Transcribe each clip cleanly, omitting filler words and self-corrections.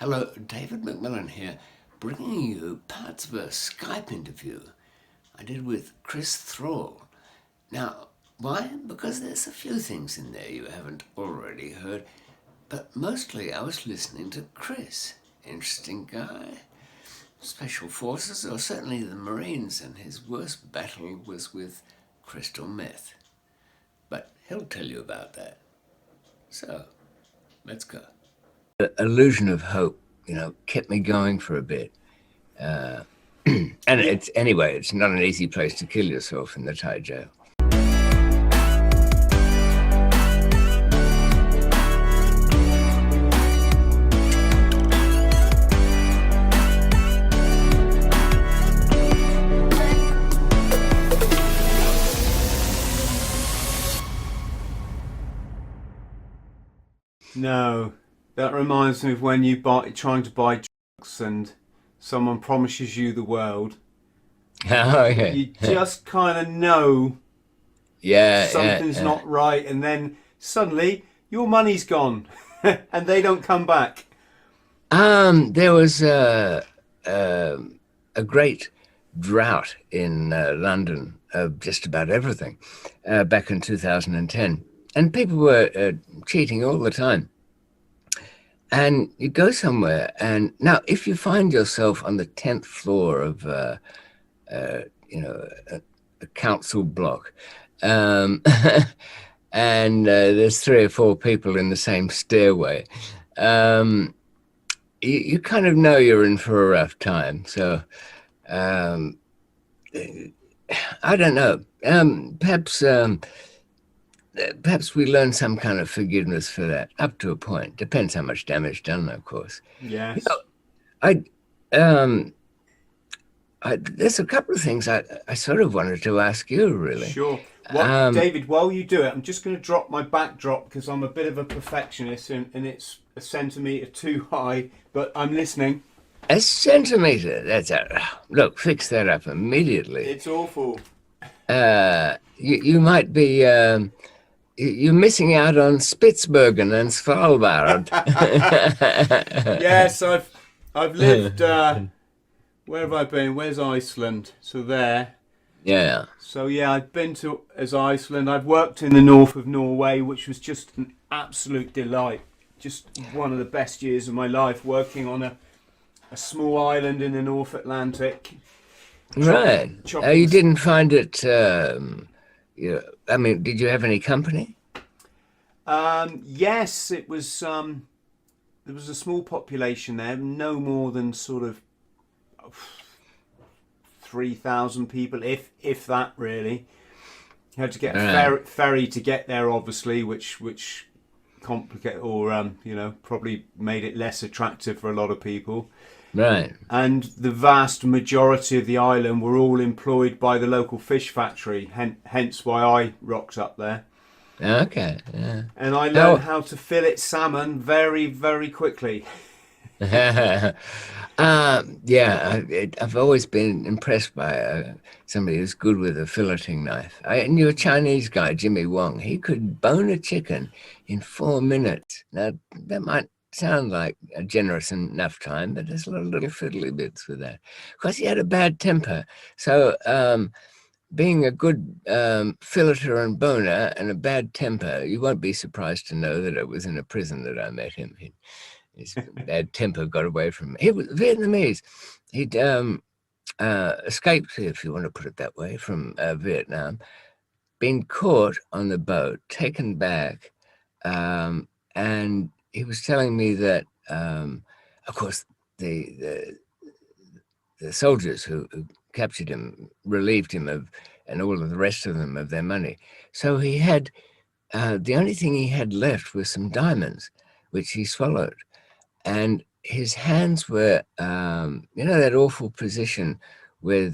Hello, David McMillan here, bringing you parts of a Skype interview I did with Chris Thrall. Now, why? Because there's a few things in there you haven't already heard, but mostly I was listening to Chris. Interesting guy. Special Forces, or certainly the Marines, and his worst battle was with crystal meth. But he'll tell you about that. So, let's go. Illusion of hope, kept me going for a bit. And it's not an easy place to kill yourself in the Thai jail. No, that reminds me of when you trying to buy drugs and someone promises you the world. Oh, yeah. You just kind of know something's not right, and then suddenly your money's gone and they don't come back. There was a great drought in London of just about everything back in 2010. And people were cheating all the time. And you go somewhere, and now if you find yourself on the 10th floor of, a council block, and there's 3 or 4 people in the same stairway, you kind of know you're in for a rough time. So I don't know. Perhaps we learn some kind of forgiveness for that, up to a point. Depends how much damage done, of course. Yes. There's a couple of things I sort of wanted to ask you, really. Sure. David, while you do it, I'm just going to drop my backdrop because I'm a bit of a perfectionist and it's a centimetre too high, but I'm listening. A centimetre? Look, fix that up immediately. It's awful. You might be... You're missing out on Spitsbergen and Svalbard. Yes, I've lived. Where have I been? Where's Iceland? So there. Yeah. So yeah, I've been to Iceland. I've worked in the north of Norway, which was just an absolute delight. Just one of the best years of my life, working on a small island in the North Atlantic. Right. You didn't find it. I mean, did you have any company? Yes, it was. There was a small population there, no more than sort of 3,000 people, if that really. You had to get a ferry to get there, obviously, which complicated or probably made it less attractive for a lot of people. Right. And the vast majority of the island were all employed by the local fish factory, hence why I rocked up there. Okay. Yeah. And I learned how to fillet salmon very, very quickly. I've always been impressed by somebody who's good with a filleting knife. I knew a Chinese guy, Jimmy Wong. He could bone a chicken in 4 minutes. Now, that might sound like a generous enough time, but there's a lot of little fiddly bits with that. Of course, he had a bad temper. So being a good filleter and boner and a bad temper, you won't be surprised to know that it was in a prison that I met him. His bad temper got away from him. He was Vietnamese. He'd escaped, if you want to put it that way, from Vietnam, been caught on the boat, taken back, and he was telling me that, of course, the soldiers who captured him relieved him of, and all of the rest of them, of their money. So he had, the only thing he had left was some diamonds, which he swallowed. And his hands were, that awful position where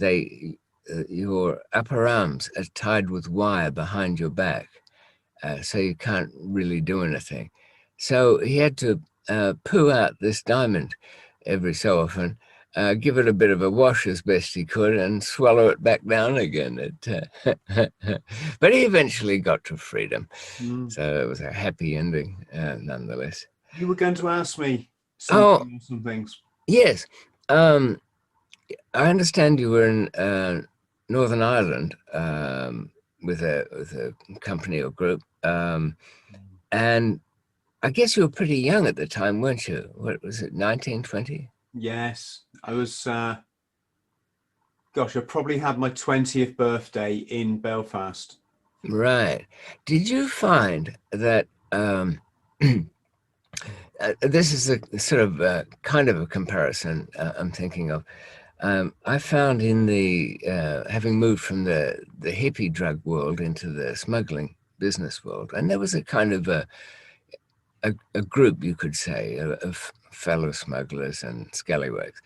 your upper arms are tied with wire behind your back, so you can't really do anything. So he had to poo out this diamond every so often, give it a bit of a wash as best he could, and swallow it back down again. But he eventually got to freedom. So it was a happy ending, nonetheless. You were going to ask me Oh, something or some things. yes. Um, I understand you were in Northern Ireland with a company or group, and I guess you were pretty young at the time, weren't you? What was it, 1920? Yes, I was. Gosh, I probably had my 20th birthday in Belfast. Right. Did you find that this is a sort of kind of a comparison I'm thinking of? I found in the having moved from the hippie drug world into the smuggling business world, and there was a kind of a group, you could say, of fellow smugglers and scallywags.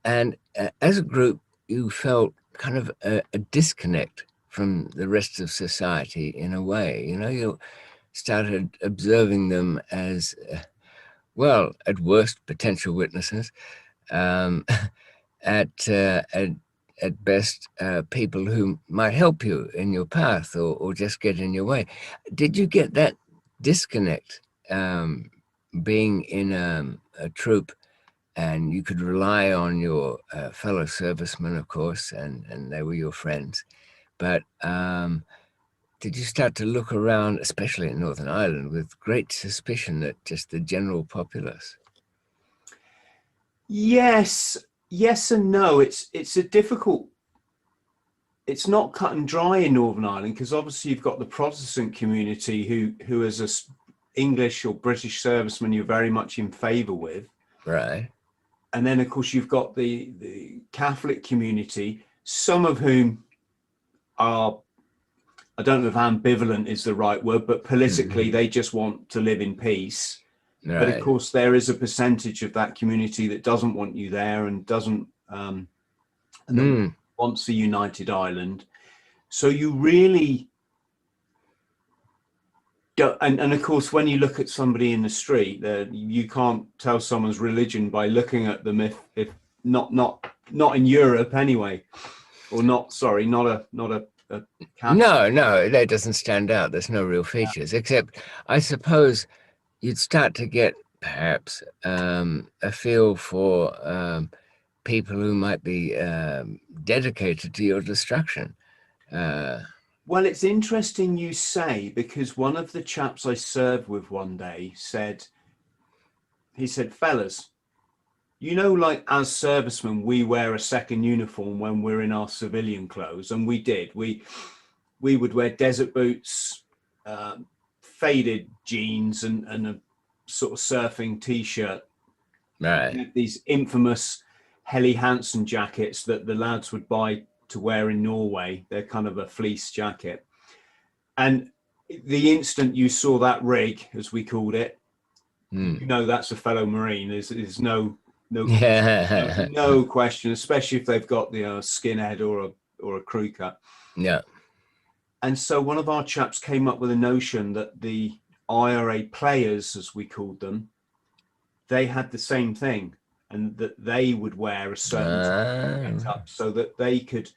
And as a group, you felt kind of a disconnect from the rest of society in a way. You know, you started observing them as, well, at worst, potential witnesses, um, at, uh, at at best, people who might help you in your path or just get in your way. Did you get that disconnect being in a troop and you could rely on your fellow servicemen, of course, and they were your friends. But did you start to look around, especially in Northern Ireland, with great suspicion that just the general populace? Yes, yes and no. It's a difficult. It's not cut and dry in Northern Ireland because obviously you've got the Protestant community who as a English or British serviceman you're very much in favour with, Right. and then of course you've got the Catholic community, some of whom are, I don't know if ambivalent is the right word, but politically they just want to live in peace. But of Right. course, there is a percentage of that community that doesn't want you there and doesn't, and that Mm. wants a united Ireland. So you really don't, and of course, when you look at somebody in the street, you can't tell someone's religion by looking at them if not in Europe anyway, or not, sorry, not a Catholic. No, that doesn't stand out. There's no real features, except I suppose you'd start to get perhaps a feel for people who might be dedicated to your destruction. Uh, Well, it's interesting you say, because one of the chaps I served with one day said, he said, fellas, you know, like as servicemen, we wear a second uniform when we're in our civilian clothes, and we did. We would wear desert boots, faded jeans, and a sort of surfing t-shirt. right. We had these infamous Helly Hansen jackets that the lads would buy to wear in Norway. They're kind of a fleece jacket. And the instant you saw that rig, as we called it, you Mm. know that's a fellow Marine. There's Yeah. no question, especially if they've got the skinhead or a crew cut. Yeah. And so one of our chaps came up with a notion that the IRA players, as we called them, they had the same thing, and that they would wear a certain type of get Ah. up so that they could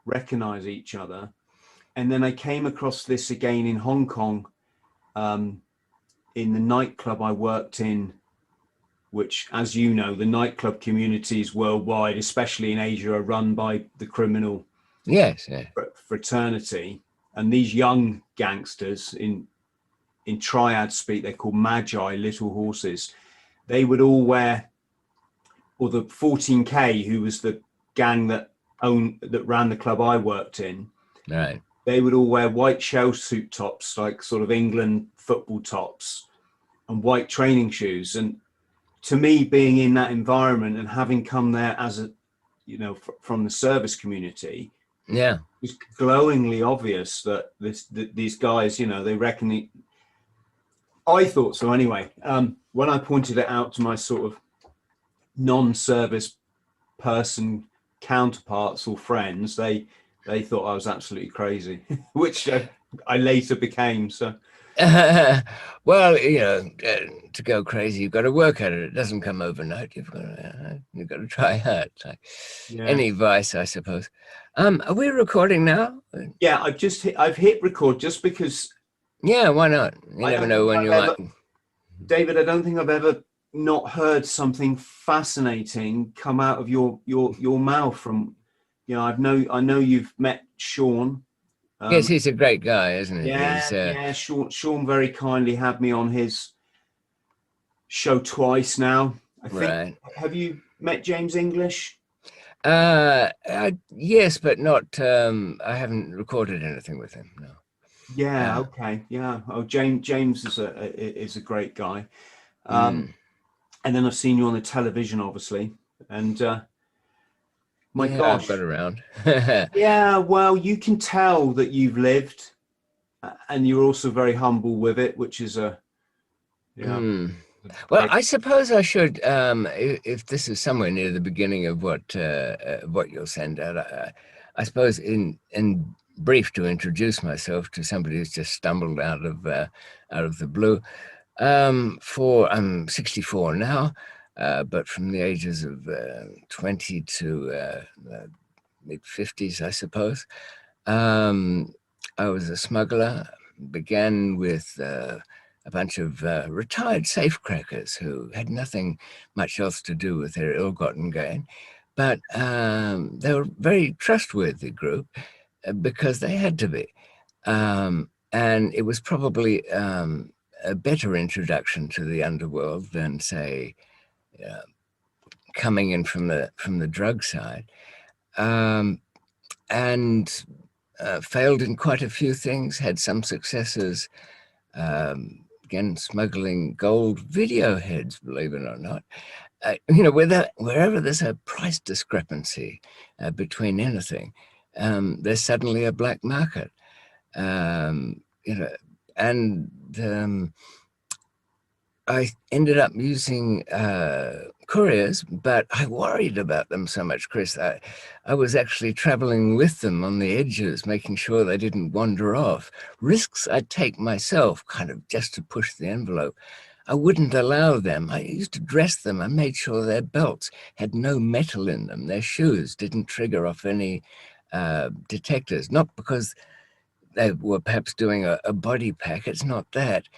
recognize each other. And then I came across this again in Hong Kong, in the nightclub I worked in, which, as you know, the nightclub communities worldwide, especially in Asia, are run by the criminal Yes. Yeah. fraternity. And these young gangsters in Triad speak, they're called Magi, little horses. They would all wear, or the 14K, who was the gang that ran the club I worked in, Right. they would all wear white shell suit tops, like sort of England football tops, and white training shoes. And to me, being in that environment and having come there as a, you know, from the service community, Yeah. it was glowingly obvious that these guys, you know, they reckon I thought so anyway. When I pointed it out to my sort of non-service person counterparts or friends, they thought I was absolutely crazy, which I later became. So Well, you know, to go crazy, you've got to work at it. It doesn't come overnight. You've got to try hard. Like yeah, any vice, I suppose. Are we recording now? yeah, I've hit record just because Yeah, why not? You I never don't know think when I've you might. ever, David, I don't think I've ever not heard something fascinating come out of your mouth from, you know, I know you've met Sean. Yes, he's a great guy, isn't he? He's Yeah. Sean very kindly had me on his show twice now. I think. right. Have you met James English? Yes, but not. I haven't recorded anything with him. No. Yeah. Okay. Yeah. Oh, James is a great guy. Mm, And then I've seen you on the television, obviously. And my yeah, I've got gosh, around. yeah. Well, you can tell that you've lived, and you're also very humble with it, which is a yeah. Mm. Well, Great. I suppose I should, if this is somewhere near the beginning of what you'll send out. I suppose in brief to introduce myself to somebody who's just stumbled out of the blue. For I'm 64 now, but from the ages of 20 to mid 50s, I suppose. Um, I was a smuggler. Began with a bunch of retired safecrackers who had nothing much else to do with their ill-gotten gain, but they were a very trustworthy group because they had to be. And it was probably a better introduction to the underworld than, say, uh, coming in from the drug side, and failed in quite a few things. Had some successes. Again, smuggling gold video heads, believe it or not. You know, wherever there's a price discrepancy between anything, there's suddenly a black market. You know, and I ended up using couriers, but I worried about them so much, Chris. I was actually traveling with them on the edges, making sure they didn't wander off. Risks I'd take myself, kind of just to push the envelope. I wouldn't allow them. I used to dress them. I made sure their belts had no metal in them. Their shoes didn't trigger off any detectors, not because they were perhaps doing a body pack. It's not that.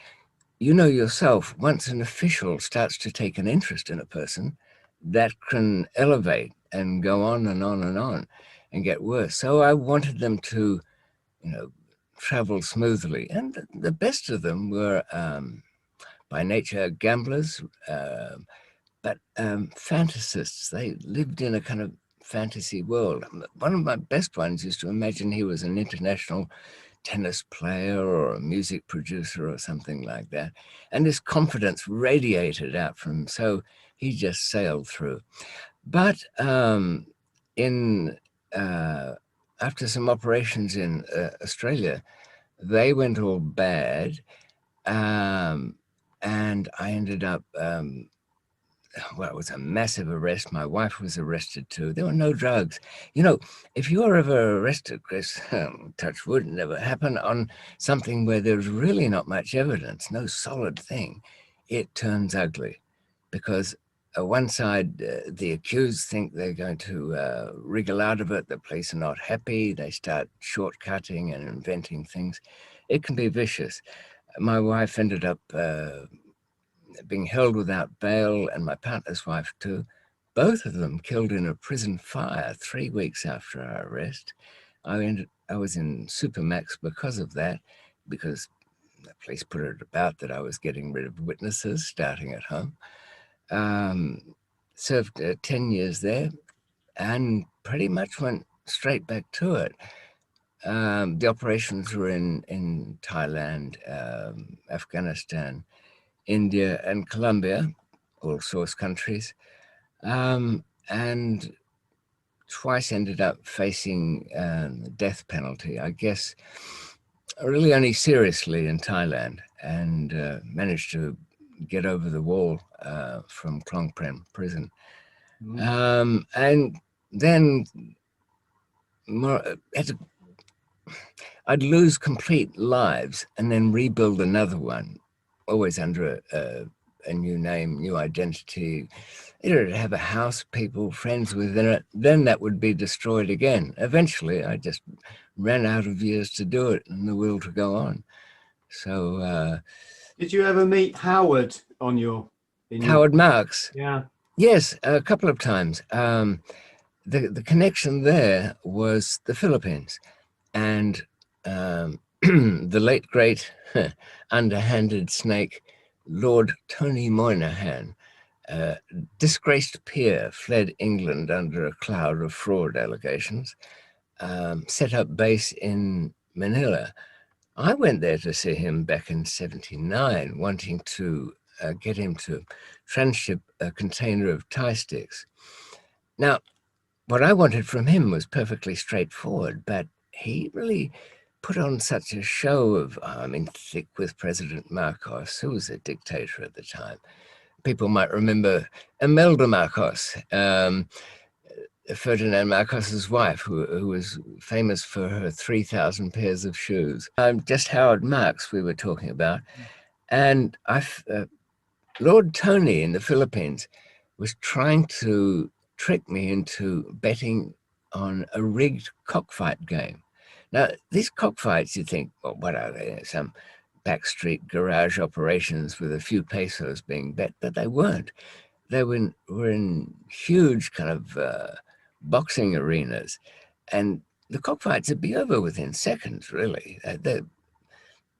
You know yourself, once an official starts to take an interest in a person, that can elevate and go on and on and on and get worse. So I wanted them to, you know, travel smoothly. And the best of them were by nature gamblers, but fantasists. They lived in a kind of fantasy world. One of my best ones used to imagine he was an international tennis player or a music producer or something like that. And his confidence radiated out from him. So he just sailed through. But in after some operations in Australia, they went all bad. And I ended up well, it was a massive arrest. My wife was arrested too. There were no drugs. You know, if you are ever arrested, Chris, touch wood, never happen, on something where there's really not much evidence, no solid thing, it turns ugly because one side, the accused think they're going to wriggle out of it. The police are not happy. They start shortcutting and inventing things. It can be vicious. My wife ended up being held without bail, and my partner's wife too. Both of them killed in a prison fire 3 weeks after our arrest. I was in Supermax because of that, because the police put it about that I was getting rid of witnesses starting at home. Served 10 years there and pretty much went straight back to it. The operations were in Thailand, Afghanistan, India, and Colombia, all source countries, and twice ended up facing the death penalty. I guess really only seriously in Thailand, and managed to get over the wall from Klong Prem prison. And then more, I'd lose complete lives and then rebuild another one, always under a new name, new identity. It'd have a house, people, friends within it. Then that would be destroyed again. Eventually, I just ran out of years to do it and the will to go on. So, Did you ever meet Howard on your? in your? Howard Marks. Yeah. Yes, a couple of times. The connection there was the Philippines, and the late great underhanded snake Lord Tony Moynihan, disgraced peer, fled England under a cloud of fraud allegations, set up base in Manila. I went there to see him back in '79, wanting to get him to transship a container of Thai sticks. Now, what I wanted from him was perfectly straightforward, but he really put on such a show of, I'm in thick with President Marcos, who was a dictator at the time. People might remember Imelda Marcos, Ferdinand Marcos's wife, who was famous for her 3,000 pairs of shoes. Just Howard Marks we were talking about. And Lord Tony in the Philippines was trying to trick me into betting on a rigged cockfight game. Now, these cockfights, you think, well, what are they? Some backstreet garage operations with a few pesos being bet, but they weren't. They were in huge kind of boxing arenas, and the cockfights would be over within seconds, really.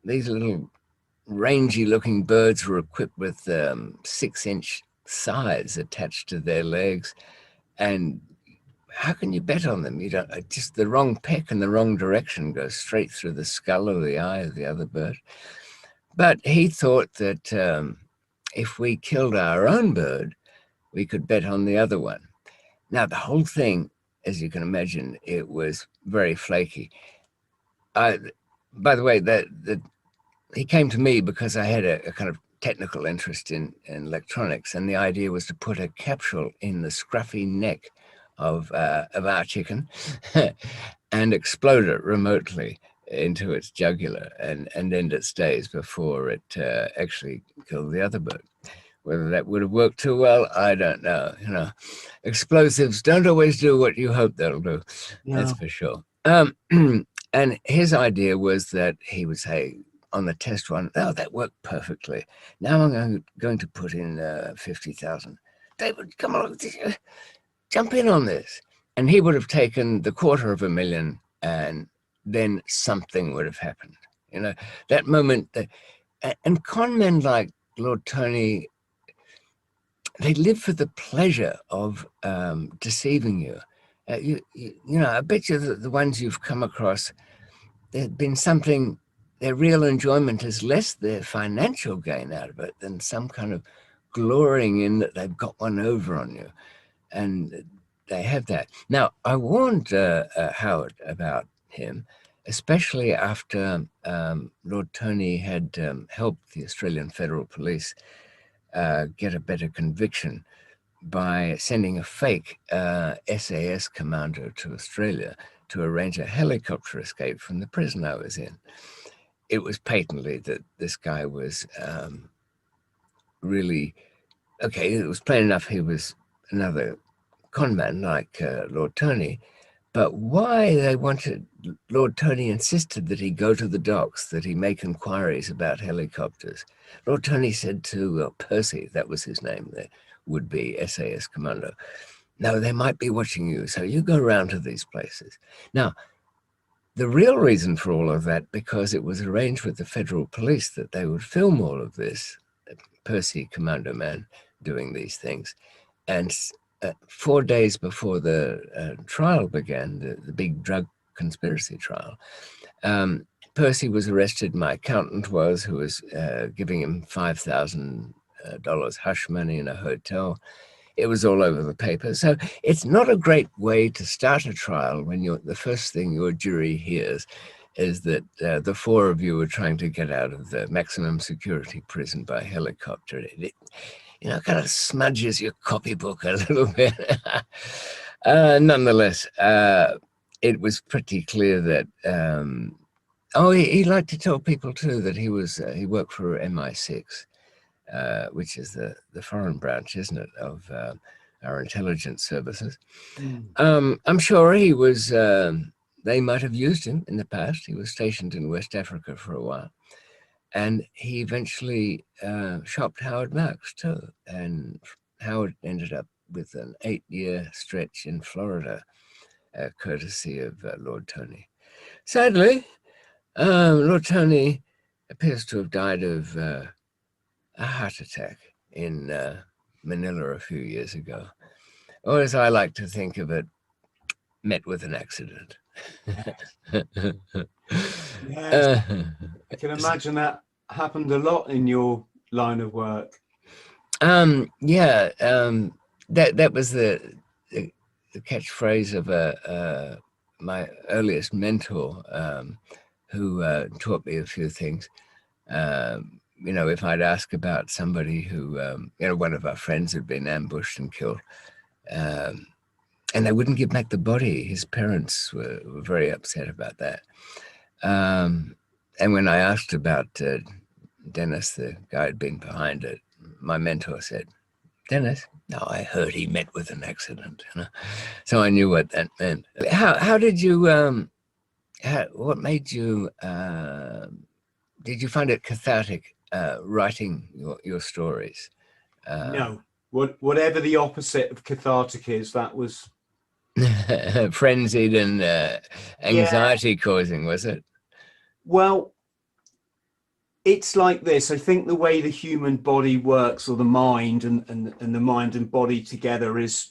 These little rangy-looking birds were equipped with 6-inch scythes attached to their legs, and how can you bet on them? You don't. Just the wrong peck in the wrong direction goes straight through the skull or the eye of the other bird. But he thought that if we killed our own bird, we could bet on the other one. Now, the whole thing, as you can imagine, it was very flaky. By the way, he came to me because I had a kind of technical interest in electronics, and the idea was to put a capsule in the scruffy neck of our chicken and explode it remotely into its jugular and end its days before it actually killed the other bird. Whether that would have worked too well, I don't know. You know, explosives don't always do what you hope they'll do. Yeah. That's for sure. And his idea was that he would say on the test run, oh, that worked perfectly. Now I'm going to put in 50,000. David, come on, jump in on this. And he would have taken the $250,000, and then something would have happened. You know, that moment and con men like Lord Tony, they live for the pleasure of deceiving you. You know, I bet you that the ones you've come across, there's been something, their real enjoyment is less their financial gain out of it than some kind of glorying in that they've got one over on you. And they have that. Now, I warned Howard about him, especially after Lord Tony had helped the Australian Federal Police get a better conviction by sending a fake SAS commando to Australia to arrange a helicopter escape from the prison I was in. It was patently that this guy was really, okay, it was plain enough he was another conman like Lord Tony, but why they wanted, Lord Tony insisted that he go to the docks, that he make inquiries about helicopters. Lord Tony said to Percy, that was his name, the would-be SAS commando, no, they might be watching you, so you go around to these places. Now, the real reason for all of that, because it was arranged with the federal police that they would film all of this, Percy, commando man, doing these things. And 4 days before the trial began, the big drug conspiracy trial, Percy was arrested. My accountant was, who was giving him $5,000 hush money in a hotel. It was all over the paper. So it's not a great way to start a trial when the first thing your jury hears is that the four of you were trying to get out of the maximum security prison by helicopter. It kind of smudges your copybook a little bit. Nonetheless, it was pretty clear that, he liked to tell people too that he worked for MI6, which is the foreign branch, isn't it, of our intelligence services. I'm sure he was, they might have used him in the past. He was stationed in West Africa for a while. And he eventually shopped Howard Marks too. And Howard ended up with an 8-year stretch in Florida, courtesy of Lord Tony. Sadly, Lord Tony appears to have died of a heart attack in Manila a few years ago. Or as I like to think of it, met with an accident. Yes, I can imagine that happened a lot in your line of work. Yeah, that was the catchphrase of my earliest mentor, who taught me a few things. If I'd ask about somebody who, one of our friends had been ambushed and killed, and they wouldn't give back the body. His parents were very upset about that. And when I asked about Dennis, the guy who'd been behind it, my mentor said, Dennis? No, I heard he met with an accident. So I knew what that meant. How did you, what made you, did you find it cathartic writing your stories? No, whatever the opposite of cathartic is, that was Frenzied and yeah. anxiety causing, was it? Well, it's like this. I think the way the human body works, or the mind and the mind and body together, is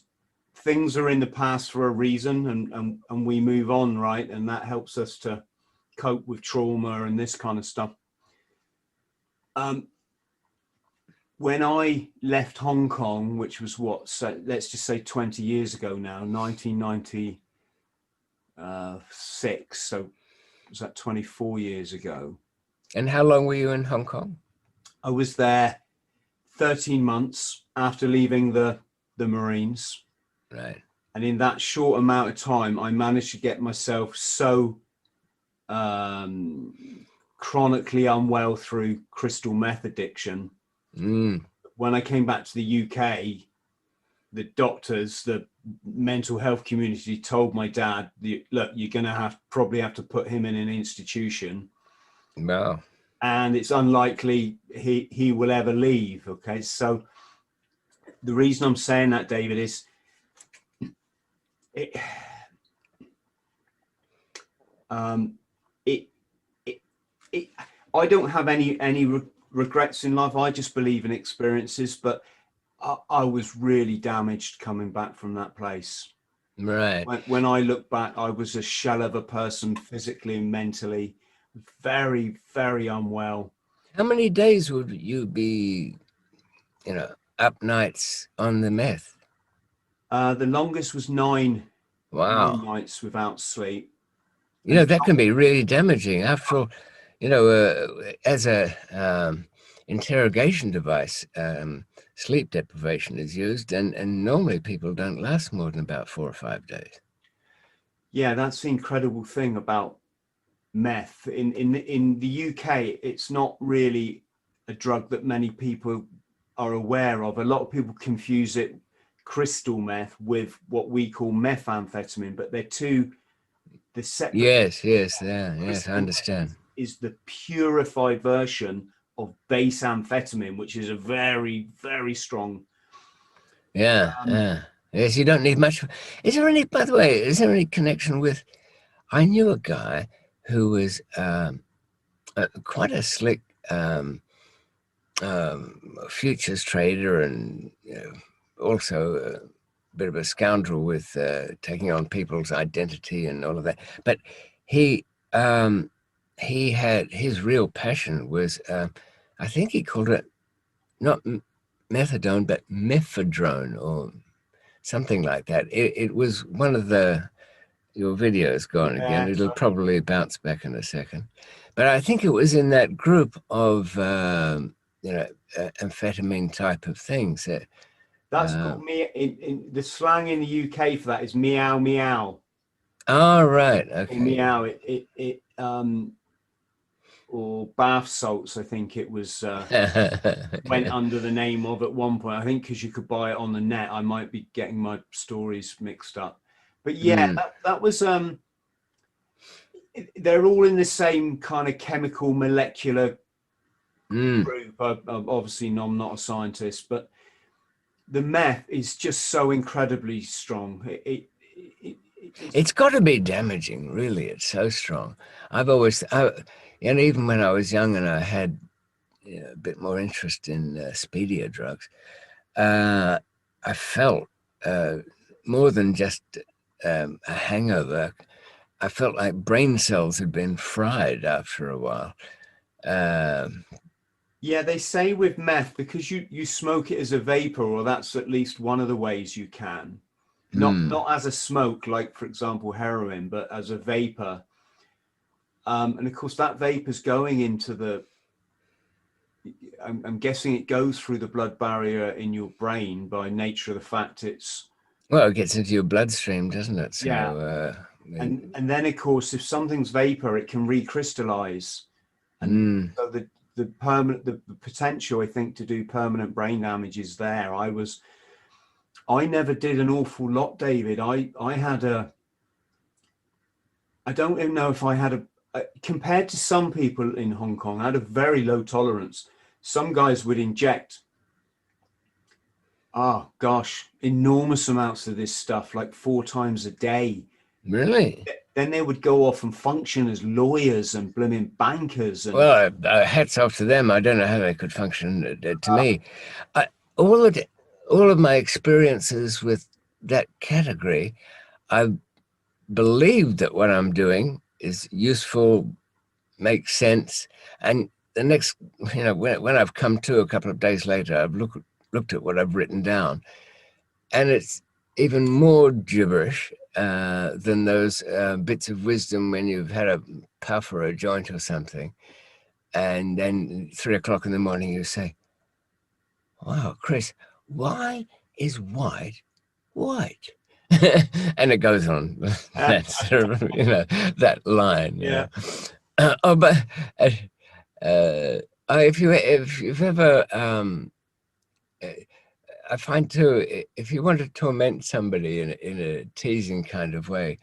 things are in the past for a reason, and we move on, right? And that helps us to cope with trauma and this kind of stuff. When I left Hong Kong, which was let's just say 20 years ago now, 1996. So was that 24 years ago? And how long were you in Hong Kong? I was there 13 months after leaving the Marines. Right. And in that short amount of time, I managed to get myself so chronically unwell through crystal meth addiction. When I came back to the UK, the doctors, the mental health community told my dad, look, you're going to probably have to put him in an institution. Wow. And it's unlikely he will ever leave. Okay. So the reason I'm saying that, David, is I don't have any regrets in life. I just believe in experiences, but I was really damaged coming back from that place. Right. When I look back, I was a shell of a person, physically and mentally, very, very unwell. How many days would you be, up nights on the meth? The longest was nine Wow. nights without sleep. That can be really damaging. After all, as a interrogation device, sleep deprivation is used, and normally people don't last more than about 4 or 5 days. Yeah, that's the incredible thing about meth. In the UK, it's not really a drug that many people are aware of. A lot of people confuse it, crystal meth, with what we call methamphetamine, but they're separate. Yes, I understand. Is the purified version of base amphetamine, which is a very, very strong. Yeah. Yes, you don't need much. By the way, is there any connection with, I knew a guy who was quite a slick futures trader, and also a bit of a scoundrel with taking on people's identity and all of that. But he had, his real passion was, I think he called it not methadone, but mephedrone or something like that. It was one of your videos gone again. It'll probably bounce back in a second. But I think it was in that group of, amphetamine type of things. That's called me. In the slang in the UK for that is meow meow. Oh, right. Okay. Or meow. Or bath salts, I think it was, went under the name of at one point. I think because you could buy it on the net. I might be getting my stories mixed up. But yeah, that was, they're all in the same kind of chemical molecular group. Obviously, no, I'm not a scientist, but the meth is just so incredibly strong. It's got to be damaging, really. It's so strong. And even when I was young and I had a bit more interest in speedier drugs, I felt more than just a hangover. I felt like brain cells had been fried after a while. Yeah, they say with meth, because you smoke it as a vapor, or that's at least one of the ways you can. Not as a smoke, like for example heroin, but as a vapor. And of course, that vapor's going into the. I'm guessing it goes through the blood barrier in your brain by nature of the fact it's. Well, it gets into your bloodstream, doesn't it? Yeah. So, And then of course, if something's vapor, it can recrystallize, and so the potential, I think, to do permanent brain damage is there. I never did an awful lot, David. I had a. I don't even know if I had compared to some people in Hong Kong, I had a very low tolerance. Some guys would inject, enormous amounts of this stuff, like 4 times a day. really? Then they would go off and function as lawyers and blooming bankers. And Well, hats off to them. I don't know how they could function. To me, I, all of all of my experiences with that category, I believe that what I'm doing is useful, makes sense, and the next, when I've come to a couple of days later, I've looked at what I've written down, and it's even more gibberish than those bits of wisdom when you've had a puff or a joint or something. And then 3 o'clock in the morning, you say, wow, Chris, why is white white? And it goes on. That's sort of, that line. yeah, But if you've ever, I find too, if you want to torment somebody in a teasing kind of way,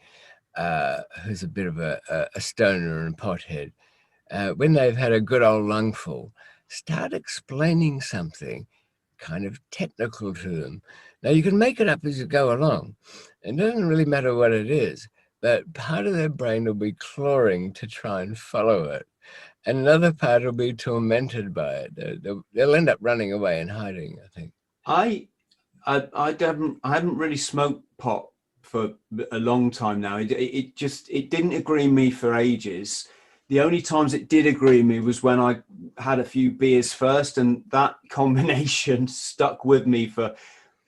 who's a bit of a stoner and pothead, when they've had a good old lungful, start explaining something kind of technical to them. Now, you can make it up as you go along. It doesn't really matter what it is, but part of their brain will be clawing to try and follow it. And another part will be tormented by it. They'll end up running away and hiding, I think. I haven't really smoked pot for a long time now. It didn't agree me for ages. The only times it did agree me was when I had a few beers first, and that combination stuck with me for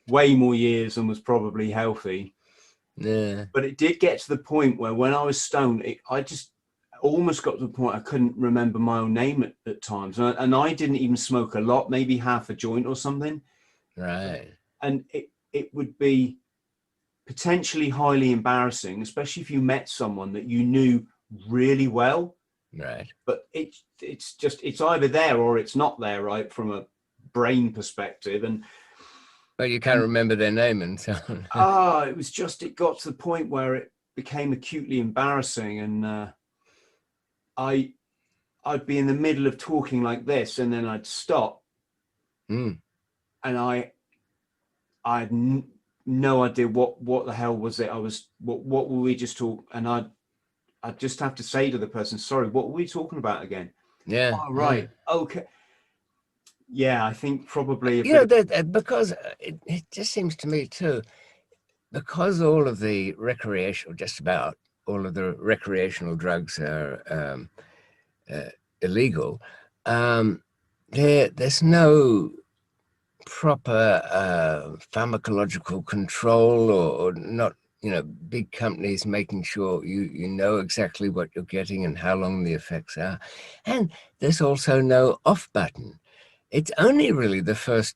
way more years and was probably healthy. Yeah. But it did get to the point where when I was stoned, I just almost got to the point I couldn't remember my own name at times. And I didn't even smoke a lot, maybe half a joint or something. Right. And it would be potentially highly embarrassing, especially if you met someone that you knew really well. Right. But it's either there or it's not there, right? From a brain perspective. But you can't remember their name and so on. It got to the point where it became acutely embarrassing, and I'd be in the middle of talking like this, and then I'd stop, and I had no idea what the hell was it. What were we just talking? And I'd just have to say to the person, sorry, what were we talking about again? Yeah. Oh, right. Yeah. Okay. Yeah, I think probably because it just seems to me too, because all of the just about all of the recreational drugs are illegal, there's no proper pharmacological control, or not, big companies making sure you know exactly what you're getting and how long the effects are. And there's also no off button. It's only really the first,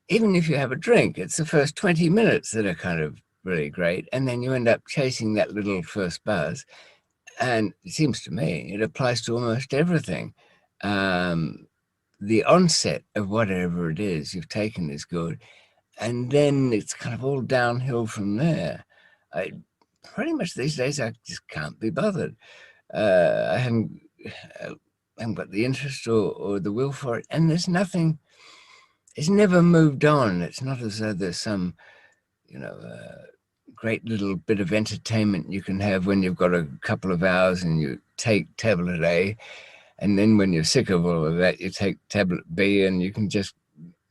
even if you have a drink, it's the first 20 minutes that are kind of really great. And then you end up chasing that little first buzz. And it seems to me it applies to almost everything. The onset of whatever it is you've taken is good. And then it's kind of all downhill from there. Pretty much these days, I just can't be bothered. I haven't haven't got the interest or the will for it, and there's nothing. It's never moved on. It's not as though there's some, great little bit of entertainment you can have when you've got a couple of hours and you take tablet A, and then when you're sick of all of that, you take tablet B, and you can just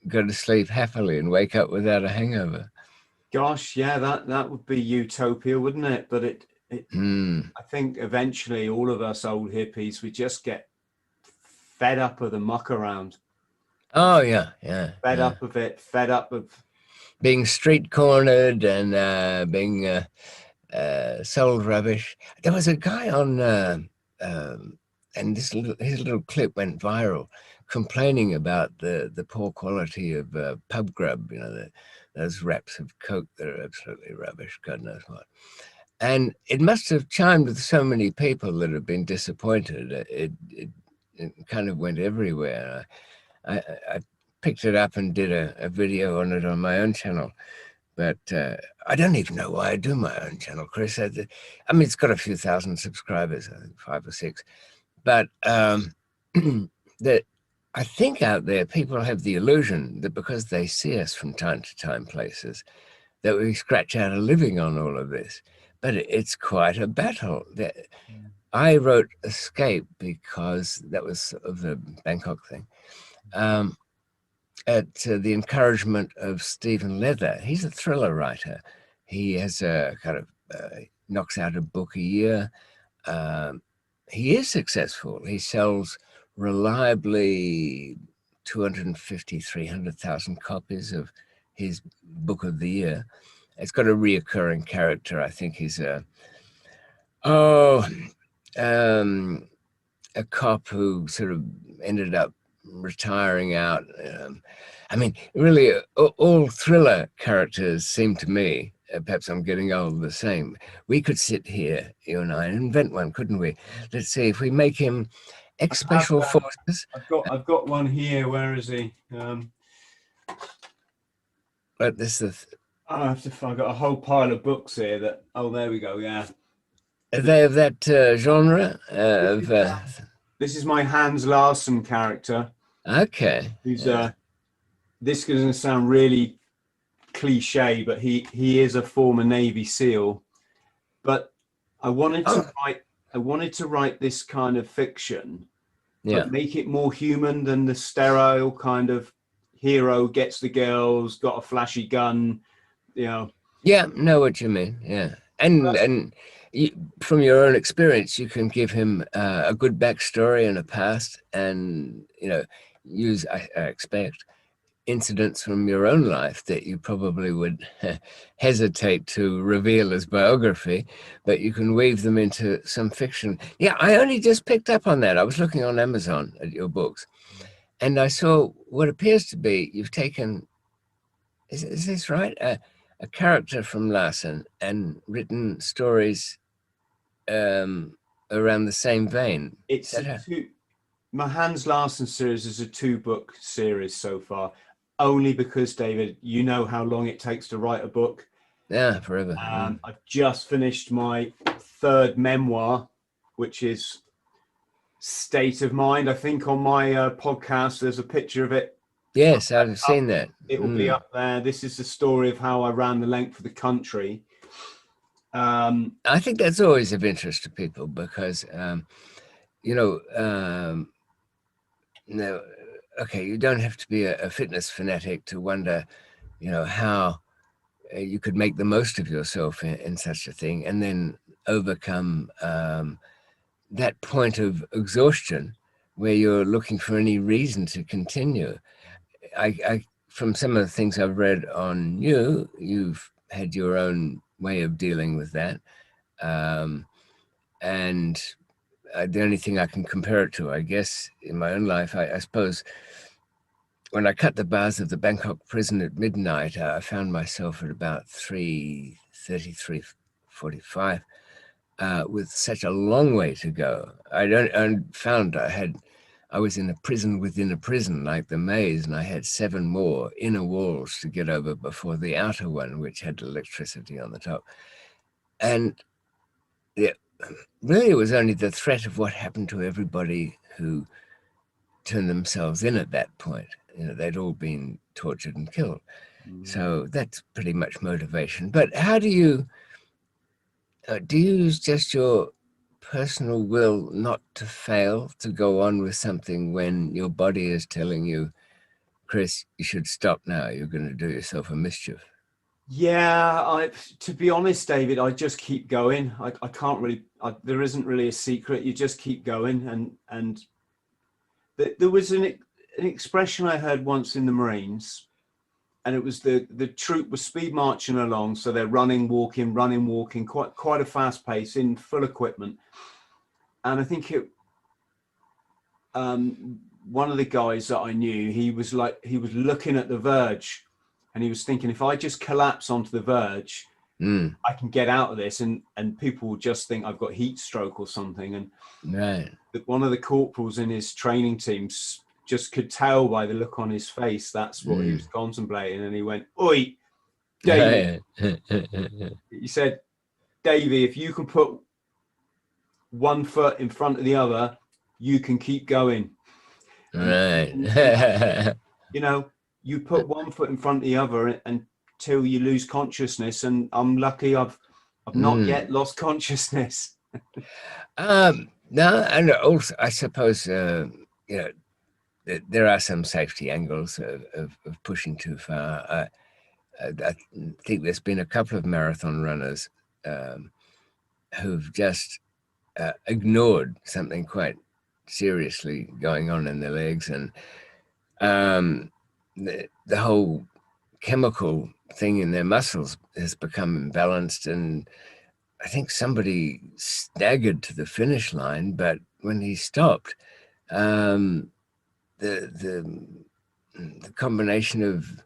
go to sleep happily and wake up without a hangover. Gosh, yeah, that would be utopia, wouldn't it? But I think eventually all of us old hippies, we just get fed up of the muck around. Oh yeah, yeah. Fed up of it, fed up of being street cornered and being sold rubbish. There was a guy on, and his little clip went viral, complaining about the poor quality of pub grub. Those wraps of Coke that are absolutely rubbish. God knows what. And it must have chimed with so many people that have been disappointed. It kind of went everywhere. I picked it up and did a video on it on my own channel. But I don't even know why I do my own channel, Chris. I mean, it's got a few thousand subscribers, I think 5 or 6. But that I think out there, people have the illusion that because they see us from time to time places, that we scratch out a living on all of this. But it's quite a battle. I wrote Escape because that was of the Bangkok thing. At the encouragement of Stephen Leather. He's a thriller writer. He has a kind of knocks out a book a year. He is successful. He sells reliably 250, 300,000 copies of his book of the year. It's got a reoccurring character. I think he's a cop who sort of ended up retiring out. I mean, really, all thriller characters seem to me, perhaps I'm getting old, the same. We could sit here, you and I, and invent one, couldn't we? Let's see, if we make him ex-special forces. I've got one here. Where is he? But this is I've got a whole pile of books here that. Oh, there we go. Yeah. are they of that genre? This is my Hans Larsen character. Okay. Who's this is going to sound really cliche, but he is a former Navy SEAL. But I wanted to write this kind of fiction, but make it more human than the sterile kind of hero gets the girls, got a flashy gun, Yeah, know what you mean. Yeah, and you, from your own experience, you can give him a good backstory and a past, and use, I expect, incidents from your own life that you probably would hesitate to reveal as biography, but you can weave them into some fiction. Yeah, I only just picked up on that. I was looking on Amazon at your books, and I saw what appears to be, you've taken, is this right? A character from Larsen and written stories around the same vein. My Hans Larsen series is a 2-book series so far, only because, David, you know how long it takes to write a book. Yeah, forever. I've just finished my 3rd memoir, which is State of Mind. I think on my podcast there's a picture of it. Yes, I've seen that. It will be up there. This is the story of how I ran the length of the country. I think that's always of interest to people because, okay, you don't have to be a fitness fanatic to wonder, how you could make the most of yourself in such a thing, and then overcome that point of exhaustion where you're looking for any reason to continue. I from some of the things I've read on you, you've had your own way of dealing with that. And the only thing I can compare it to, I guess, in my own life, I suppose, when I cut the bars of the Bangkok prison at midnight, I found myself at about 3:30, 3:45, with such a long way to go. I found I was in a prison within a prison, like the maze, and I had 7 more inner walls to get over before the outer one, which had electricity on the top. And really, it was only the threat of what happened to everybody who turned themselves in at that point. They'd all been tortured and killed. So that's pretty much motivation. But how do you use just your personal will not to fail, to go on with something when your body is telling you, Chris, you should stop now, you're going to do yourself a mischief? Yeah, to be honest, David, I just keep going. I can't really, there isn't really a secret. You just keep going. And there was an expression I heard once in the Marines, and it was the troop was speed marching along. So they're running, walking, quite a fast pace in full equipment. And I think one of the guys that I knew, he was looking at the verge, and he was thinking, if I just collapse onto the verge, I can get out of this, and people will just think I've got heat stroke or something. And right. One of the corporals in his training teams just could tell by the look on his face that's what he was contemplating, and he went, "Oi, Davey," he said, "Davey, if you can put one foot in front of the other, you can keep going." Right. You put one foot in front of the other until you lose consciousness, and I'm lucky I've not yet lost consciousness. No, and also I suppose there are some safety angles of pushing too far. I think there's been a couple of marathon runners who've just ignored something quite seriously going on in their legs, and the whole chemical thing in their muscles has become imbalanced, and I think somebody staggered to the finish line, but when he stopped, the combination of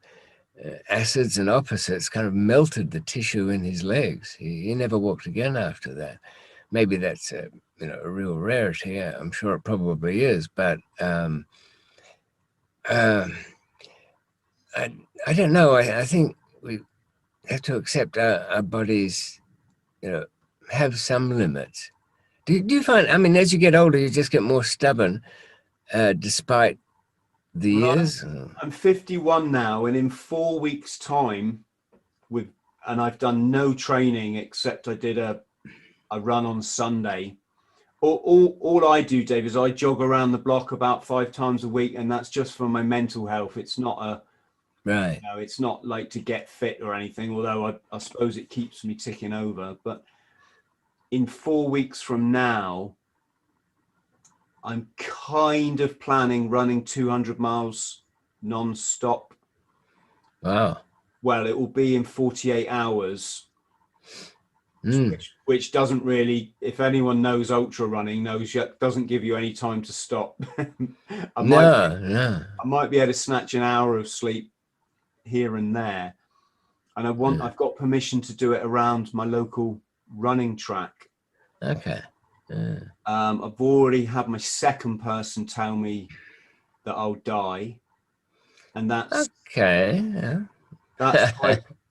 acids and opposites kind of melted the tissue in his legs. He never walked again after that. Maybe that's a real rarity. Yeah, I'm sure it probably is, but I don't know. I think we have to accept our bodies, have some limits. Do you find, I mean, as you get older, you just get more stubborn, despite the years? I'm 51 now, and in 4 weeks' time, and I've done no training except I did a run on Sunday. All I do, Dave, is I jog around the block about 5 times a week, and that's just for my mental health. It's not right. It's not like to get fit or anything, although I suppose it keeps me ticking over. But in 4 weeks from now, I'm kind of planning running 200 miles non-stop. Wow. Well, it will be in 48 hours, which doesn't really, if anyone knows ultra running, doesn't give you any time to stop. I might be able to snatch an hour of sleep here and there. And I've got permission to do it around my local running track. Okay. I've already had my second person tell me that I'll die, and that's okay. Yeah.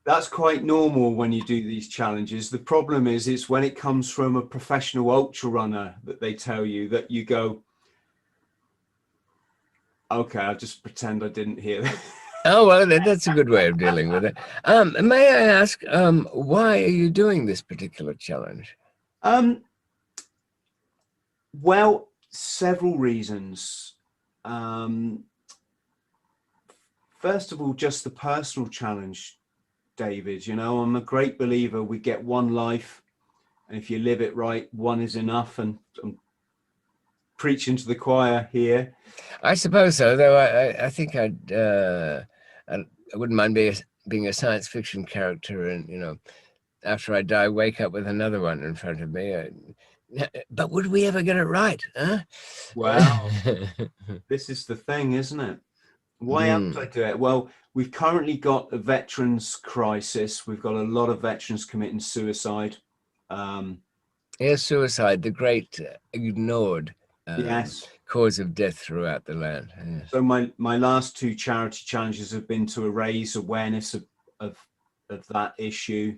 that's quite normal when you do these challenges. The problem is it's when it comes from a professional ultra runner that they tell you that you go, okay, I'll just pretend I didn't hear that. Oh, well, that's a good way of dealing with it. May I ask, why are you doing this particular challenge? Well, several reasons. First of all, just the personal challenge, David. I'm a great believer we get one life, and if you live it right, one is enough. And I'm preaching to the choir here. I suppose so, though. I think I wouldn't mind being a science fiction character, and after I die, wake up with another one in front of me. But would we ever get it right? Huh? Well, this is the thing, isn't it? Why haven't I do it? Well, we've currently got a veterans crisis. We've got a lot of veterans committing suicide. Suicide, the great ignored cause of death throughout the land. Yes. So my last 2 charity challenges have been to raise awareness of that issue.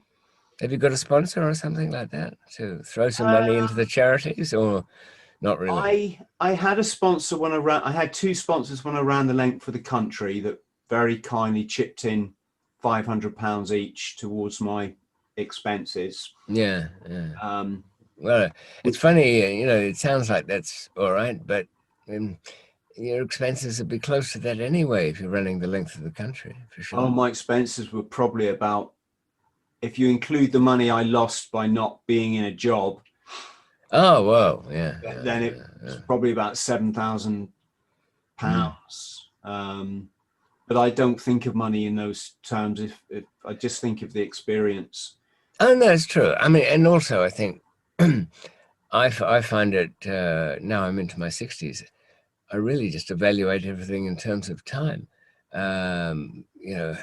Have you got a sponsor or something like that to throw some money into the charities, or Not really. I had a sponsor when I had two sponsors when I ran the length for the country that very kindly chipped in £500 each towards my expenses. Yeah, yeah. Um, Well, it's funny, it sounds like that's all right, but your expenses would be close to that anyway if you're running the length of the country, for oh, sure. my expenses were probably about, if you include the money I lost by not being in a job, Oh, whoa, yeah, then yeah, it was yeah. probably about £7,000. Mm. But I don't think of money in those terms. If I just think of the experience. Oh, no, it's true. I mean, and also I think I find it, now I'm into my 60s, I really just evaluate everything in terms of time. You know,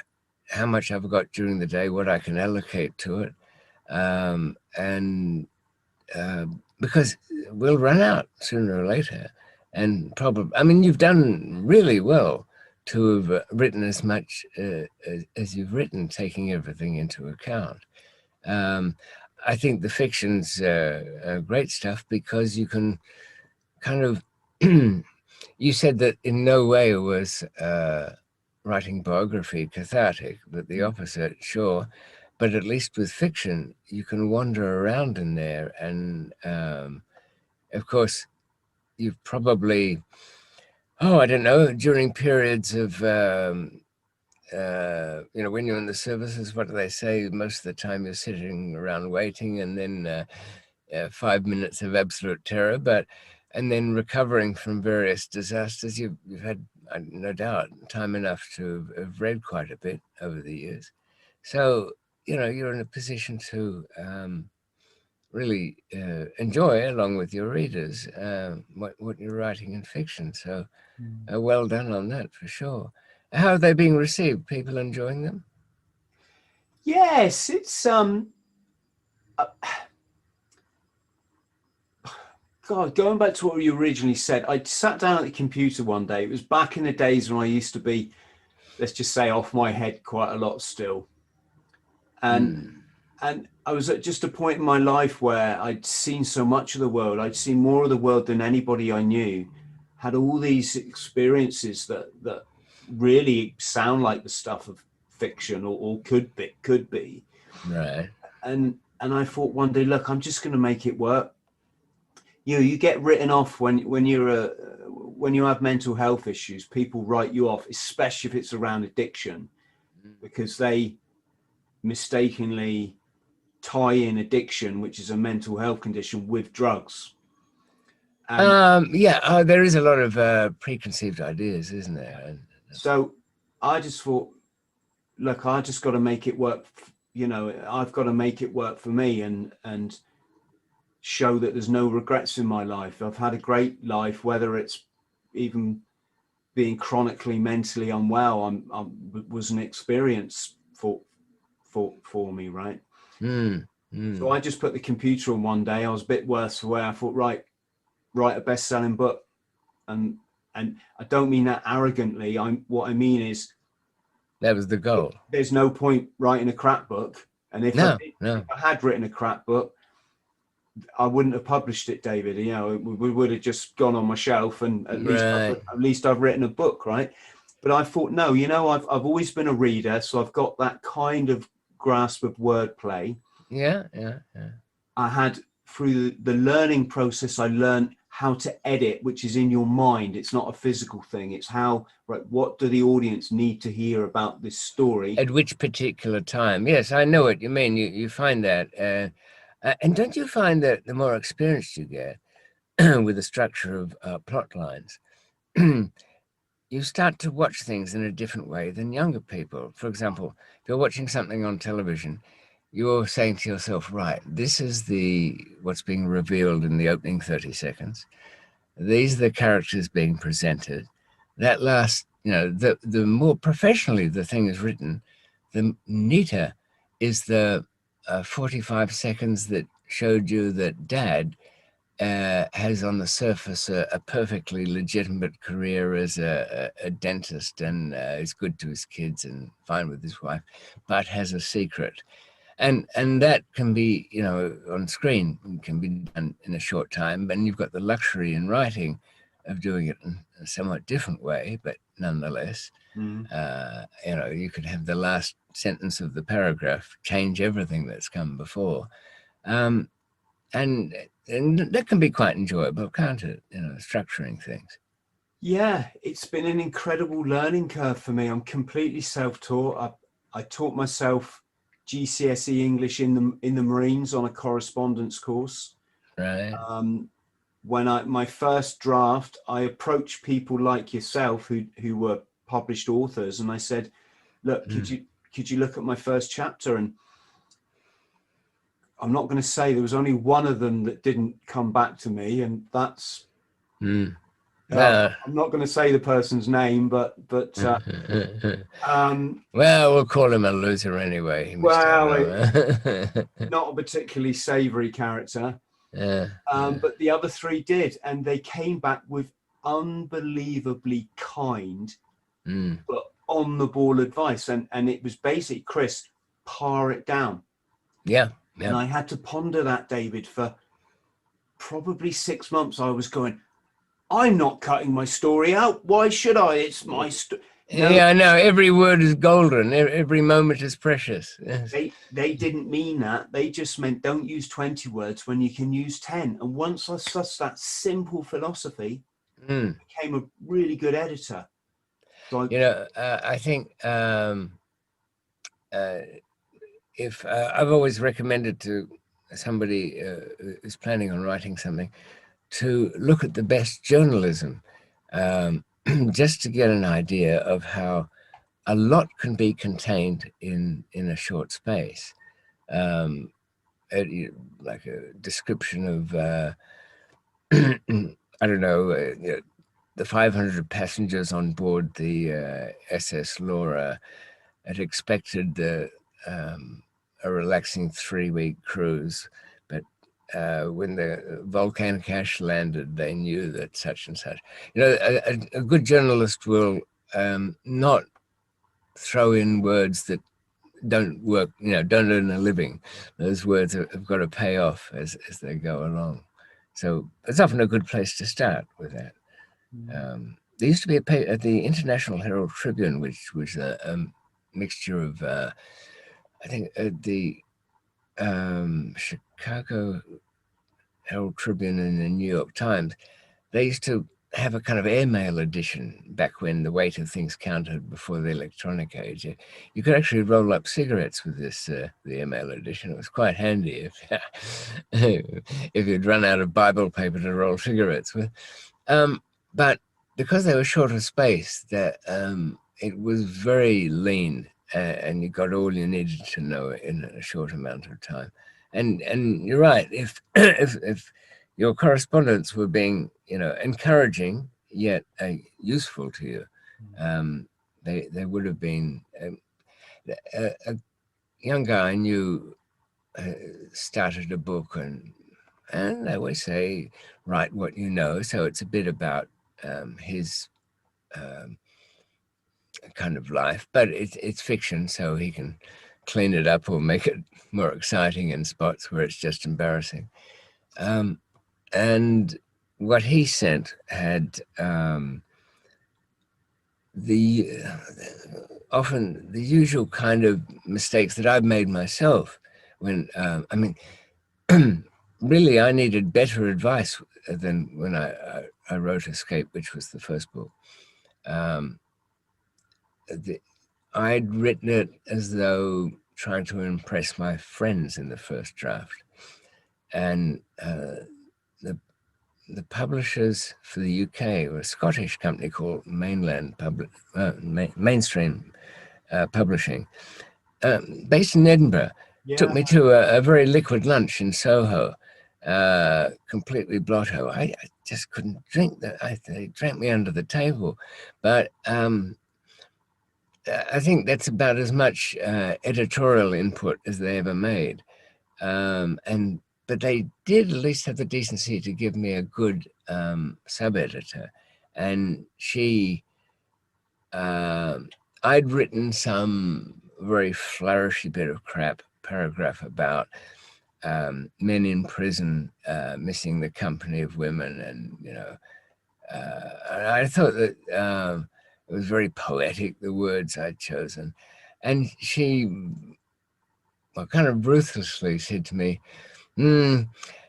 how much I've got during the day, what I can allocate to it. And because we'll run out sooner or later. And probably, I mean, you've done really well to have written as much as you've written, taking everything into account. Um, I think the fiction's great stuff because you can kind of, you said that in no way was writing biography cathartic, but the opposite, sure. But at least with fiction, you can wander around in there. And of course, you've probably, I don't know, during periods of, when you're in the services, what do they say? Most of the time you're sitting around waiting, and then 5 minutes of absolute terror, and then recovering from various disasters. You've had, no doubt, time enough to have read quite a bit over the years. So, you're in a position to really enjoy, along with your readers, what you're writing in fiction. So well done on that, for sure. How are they being received? People enjoying them? Yes, it's God, going back to what you originally said, I sat down at the computer one day. It was back in the days when I used to be, let's just say, off my head quite a lot still. And Mm. and I was at just a point in my life where I'd seen so much of the world. I'd seen more of the world than anybody I knew. Had all these experiences that really sound like the stuff of fiction, or could be. Right. And I thought one day, look, I'm just going to make it work. You get written off when you have mental health issues. People write you off, especially if it's around addiction, because they mistakenly tie in addiction, which is a mental health condition, with drugs. And Yeah, there is a lot of preconceived ideas, isn't there? And so I just thought, look, I just got to make it work. I've got to make it work for me, and show that there's no regrets in my life. I've had a great life, whether it's even being chronically mentally unwell. Was an experience for me, right? So I just put the computer on one day. I was a bit worse for wear. I thought, right, write a best-selling book, and I don't mean that arrogantly. What I mean is, that was the goal. there's no point writing a crap book. And if No, if I had written a crap book, I wouldn't have published it, David. We would have just gone on my shelf, and right. at least I've written a book, right? But I thought, no, I've always been a reader, so I've got that kind of grasp of wordplay. Yeah, yeah, yeah. I had, through the learning process, I learned how to edit, which is in your mind. It's not a physical thing. It's how, right, what do the audience need to hear about this story? At which particular time? Yes, I know what you mean. You find that, and don't you find that the more experienced you get with the structure of plot lines, you start to watch things in a different way than younger people. For example, if you're watching something on television, you're saying to yourself, right, this is what's being revealed in the opening 30 seconds. These are the characters being presented. That last, the more professionally the thing is written, the neater is the 45 seconds that showed you that dad has on the surface a perfectly legitimate career as a dentist, and is good to his kids and fine with his wife, but has a secret. and that can be, on screen, can be done in a short time. And you've got the luxury in writing of doing it in a somewhat different way, but nonetheless, you could have the last sentence of the paragraph change everything that's come before. And that can be quite enjoyable, can't it? Structuring things. Yeah, it's been an incredible learning curve for me. I'm completely self-taught. I taught myself GCSE English in the Marines on a correspondence course. Right. When my first draft, I approached people like yourself who were published authors, and I said, "Look, could you look at my first chapter?" And I'm not going to say there was only one of them that didn't come back to me, and that's. I'm not going to say the person's name, but well, we'll call him a loser anyway. Not a particularly savoury character. Yeah. But the other three did, and they came back with unbelievably kind, but on the ball advice, and it was basically, Chris, par it down. Yeah. And I had to ponder that, David, for probably 6 months. I was going, I'm not cutting my story out. Why should I? It's my story. No. Yeah, no, every word is golden. Every moment is precious. Yes. They didn't mean that. They just meant don't use 20 words when you can use 10. And once I sussed that simple philosophy, I became a really good editor. So I think if I've always recommended to somebody who's planning on writing something to look at the best journalism, just to get an idea of how a lot can be contained in a short space. Like a description of, I don't know, the 500 passengers on board the SS Laura had expected a relaxing 3-week cruise, but when the volcano crash landed, they knew that such and such. A good journalist will not throw in words that don't work, don't earn a living. Those words have got to pay off as they go along. So it's often a good place to start with that. There used to be a paper at the International Herald Tribune, which was a mixture of, I think, the Chicago Herald Tribune and the New York Times. They used to have a kind of airmail edition back when the weight of things counted before the electronic age. You could actually roll up cigarettes with this, the airmail edition. It was quite handy if you'd run out of Bible paper to roll cigarettes with. But because they were short of space, that it was very lean, and you got all you needed to know in a short amount of time. And you're right. If your correspondence were being, encouraging yet useful to you, they would have been. A young guy I knew started a book, and they always say, write what you know. So it's a bit about his kind of life, but it's fiction, so he can clean it up or make it more exciting in spots where it's just embarrassing. And what he sent had often the usual kind of mistakes that I've made myself when, really I needed better advice than when I wrote Escape, which was the first book. I'd written it as though trying to impress my friends in the first draft. And the publishers for the UK were a Scottish company called Mainstream Publishing, based in Edinburgh. Took me to a very liquid lunch in Soho, completely blotto. I just couldn't drink that. They drank me under the table. But I think that's about as much editorial input as they ever made. But they did at least have the decency to give me a good sub-editor. And she, I'd written some very flourishy bit of crap paragraph about men in prison missing the company of women, and I thought that it was very poetic, the words I'd chosen. And she, well, kind of ruthlessly said to me,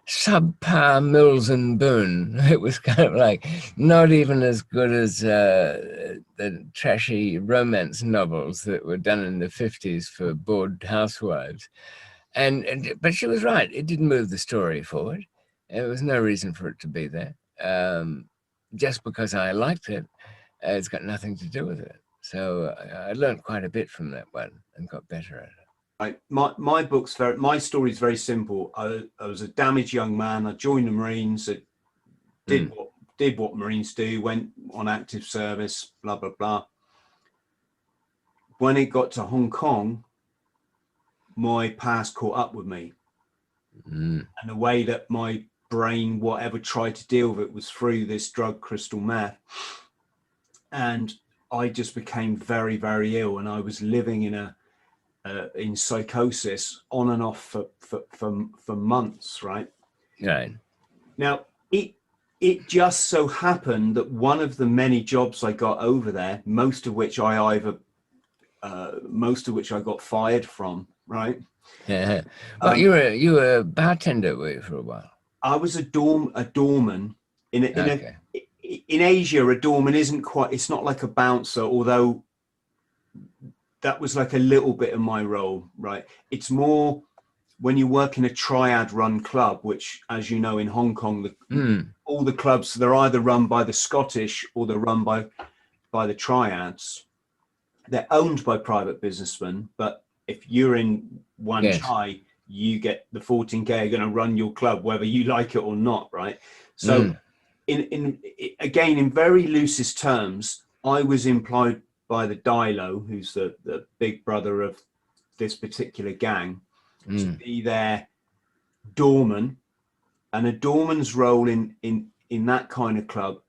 subpar Mills and Boone. It was kind of like not even as good as the trashy romance novels that were done in the 50s for bored housewives. But she was right. It didn't move the story forward. There was no reason for it to be there. Just because I liked it, it's got nothing to do with it. So I learned quite a bit from that one and got better at it. My story's very simple. I was a damaged young man. I joined the Marines. Did what Marines do. Went on active service. Blah blah blah. When it got to Hong Kong, my past caught up with me, and the way that my brain, whatever, tried to deal with it was through this drug, crystal meth, and I just became very, very ill, and I was living in psychosis on and off for months, right? Right. Now, it just so happened that one of the many jobs I got over there, most of which I got fired from, right? Yeah. Well, you were a bartender, were you, for a while? I was a doorman in Asia. A doorman isn't quite. It's not like a bouncer, although that was like a little bit of my role, right? It's more when you work in a triad run club, which, as you know, in Hong Kong, all the clubs, they're either run by the Scottish or they're run by the triads. They're owned by private businessmen, but if you're in Wan Chai, you get the 14K are going to run your club, whether you like it or not, right? So in very loosest terms, I was employed by the Dilo, who's the big brother of this particular gang, to be their doorman. And a doorman's role in that kind of club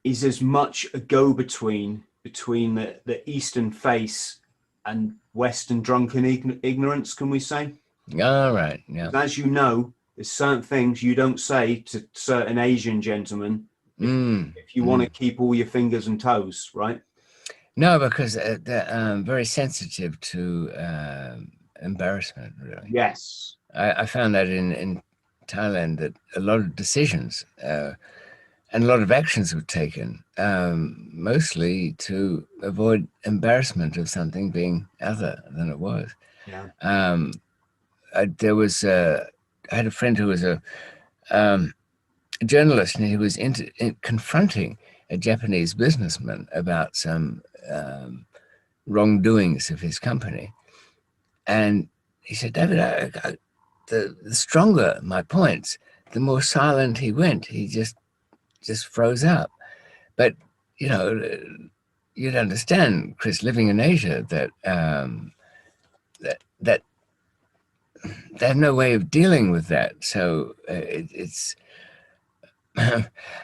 is as much a go-between between the Eastern face and Western drunken ignorance, can we say? All right, yeah. As you know, there's certain things you don't say to certain Asian gentlemen if you want to keep all your fingers and toes, right? No, because they're very sensitive to embarrassment, really. Yes. I found that in Thailand that a lot of decisions and a lot of actions were taken, mostly to avoid embarrassment of something being other than it was. Yeah. I had a friend who was a journalist, and he was confronting a Japanese businessman about some wrongdoings of his company. And he said, David, the stronger my points, the more silent he went. He just froze up. But, you'd understand, Chris, living in Asia, that that they have no way of dealing with that. So it's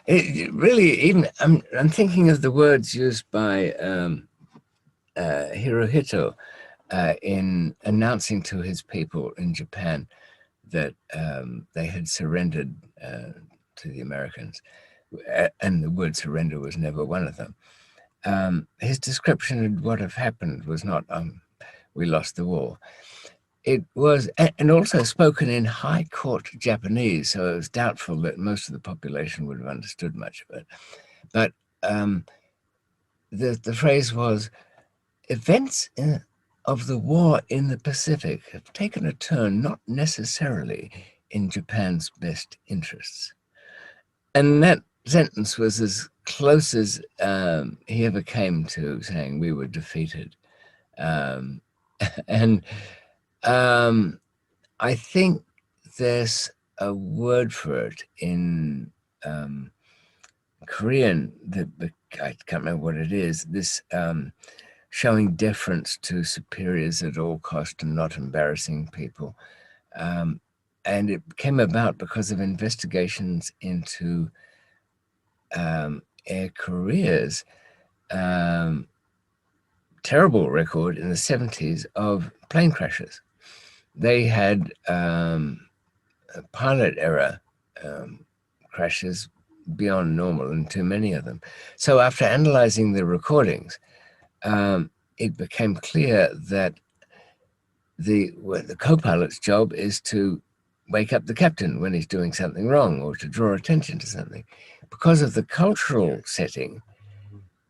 it really, even I'm thinking of the words used by Hirohito in announcing to his people in Japan that they had surrendered to the Americans, and the word surrender was never one of them. His description of what had happened was not we lost the war. It was, and also spoken in high court Japanese, so it was doubtful that most of the population would have understood much of it. But the phrase was, events of the war in the Pacific have taken a turn not necessarily in Japan's best interests. And that sentence was as close as he ever came to saying we were defeated. And I think there's a word for it in Korean that I can't remember what it is. This showing deference to superiors at all cost and not embarrassing people. And it came about because of investigations into Air Korea's terrible record in the 70s of plane crashes. They had pilot error crashes beyond normal, and too many of them. So after analyzing the recordings, it became clear that the co-pilot's job is to wake up the captain when he's doing something wrong, or to draw attention to something. Because of the cultural setting,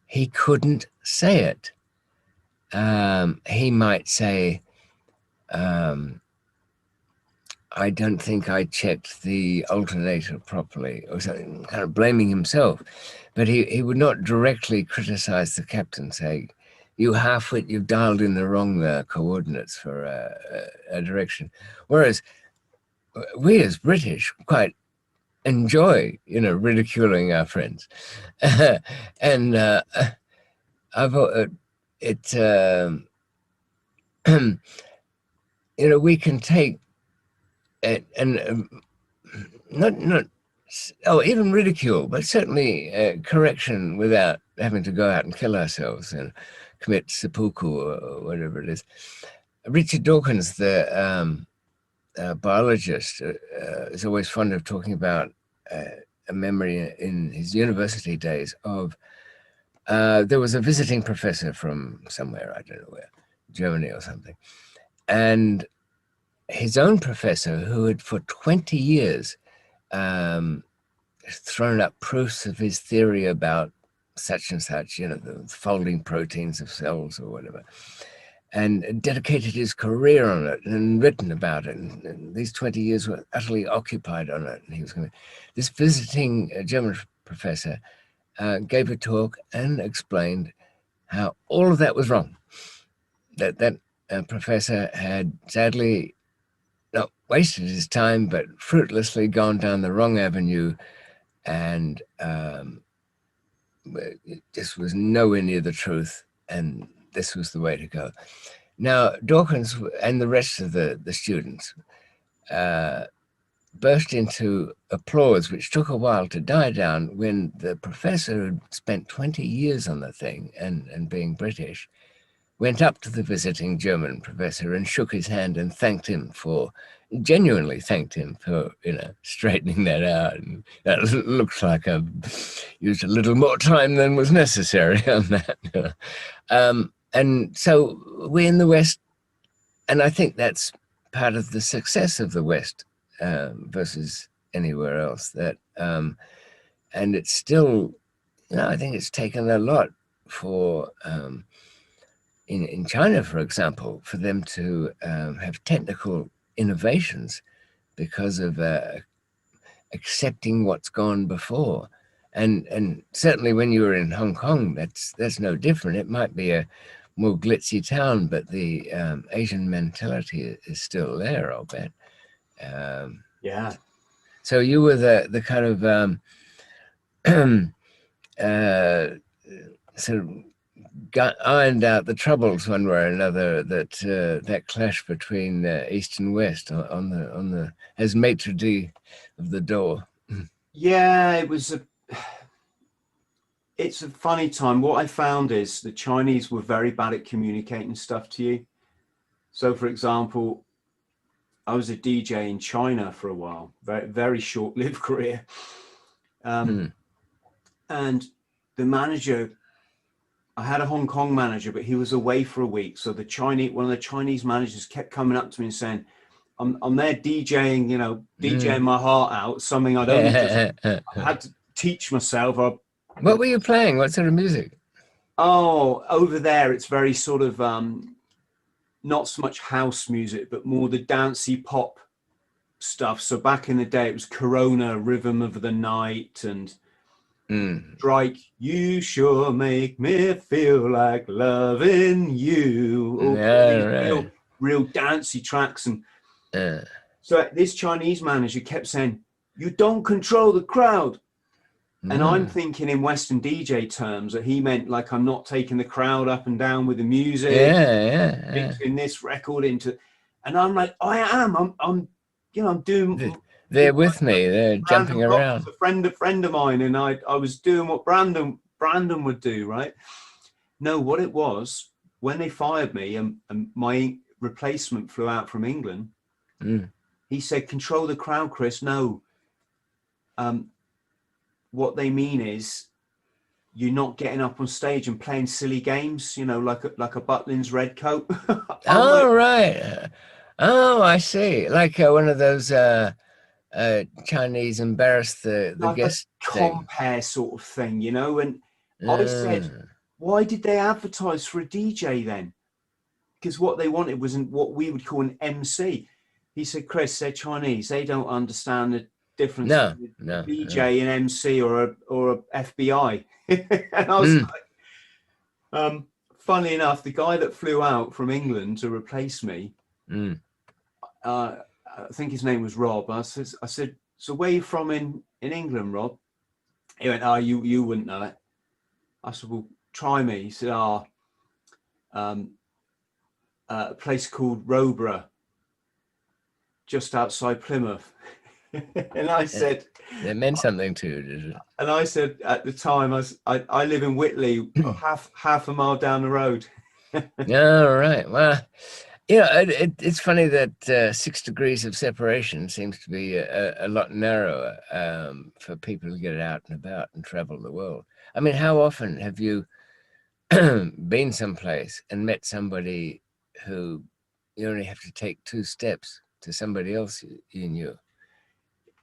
he couldn't say it. He might say, I don't think I checked the alternator properly, or something, kind of blaming himself. But he would not directly criticize the captain, saying, you half-wit, you've dialed in the wrong coordinates for a direction. Whereas we as British quite enjoy, ridiculing our friends. And I've we can take it and not even ridicule, but certainly correction without having to go out and kill ourselves and commit seppuku or whatever it is. Richard Dawkins, the biologist, is always fond of talking about a memory in his university days of there was a visiting professor from somewhere, I don't know where, Germany or something, and his own professor, who had for 20 years thrown up proofs of his theory about such and such, the folding proteins of cells or whatever, and dedicated his career on it and written about it. And these 20 years were utterly occupied on it. And he was this visiting German professor gave a talk and explained how all of that was wrong. That professor had sadly not wasted his time, but fruitlessly gone down the wrong avenue, and it just was nowhere near the truth, and this was the way to go. Now, Dawkins and the rest of the students burst into applause, which took a while to die down when the professor had spent 20 years on the thing and being British, went up to the visiting German professor and shook his hand and genuinely thanked him for, straightening that out. And that looks like I've used a little more time than was necessary on that. And so we in the West, and I think that's part of the success of the West versus anywhere else, that, and it's still, I think it's taken a lot for, in China, for example, for them to have technical innovations because of accepting what's gone before. And certainly when you were in Hong Kong, that's no different. It might be a more glitzy town, but the Asian mentality is still there, I'll bet. Yeah. So you were the kind of sort of ironed out the troubles one way or another, that clash between East and West on the as maitre d' of the door. Yeah, it's a funny time. What I found is the Chinese were very bad at communicating stuff to you. So, for example, I was a DJ in China for a while, very, very short-lived career. And the manager, I had a Hong Kong manager, but he was away for a week. So one of the Chinese managers kept coming up to me and saying, I'm there DJing, DJing my heart out, something I'd only I had to teach myself. What were you playing? What sort of music? Oh, over there, it's very sort of, not so much house music, but more the dancey pop stuff. So back in the day, it was Corona, Rhythm of the Night, and Strike, You Sure Make Me Feel Like Loving You. Right. Real dancey tracks. And so this Chinese manager kept saying, you don't control the crowd. And I'm thinking in Western DJ terms that he meant like I'm not taking the crowd up and down with the music, mixing this record into, and I'm like, I am. I'm doing. They're with me. They're jumping around. A friend of mine, and I was doing what Brandon would do, right? No, what it was when they fired me and my replacement flew out from England, he said, "Control the crowd, Chris." No, what they mean is you're not getting up on stage and playing silly games, you know, like a Butlins red coat. I'm Oh, like, right. Oh, I see. Like one of those Chinese embarrass the like a guest thing. compare sort of thing, you know. And I said, Uh, why did they advertise for a DJ then? Because what they wanted wasn't what we would call an MC. He said, "Chris, they're Chinese. They don't understand the difference no, between a no. DJ and MC or a FBI." And I was like, funnily enough, the guy that flew out from England to replace me, I think his name was Rob. I said, "So where are you from in England, Rob?" He went, "Oh, you wouldn't know it." I said, "Well, try me." He said, a place called Roborough, just outside Plymouth." And I said, It meant something to you, did it? and I said at the time, I live in Whitley, half a mile down the road. All right. Well, it's funny that 6 degrees of separation seems to be a lot narrower for people to get out and about and travel the world. I mean, how often have you been someplace and met somebody who you only have to take 2 steps to somebody else you knew?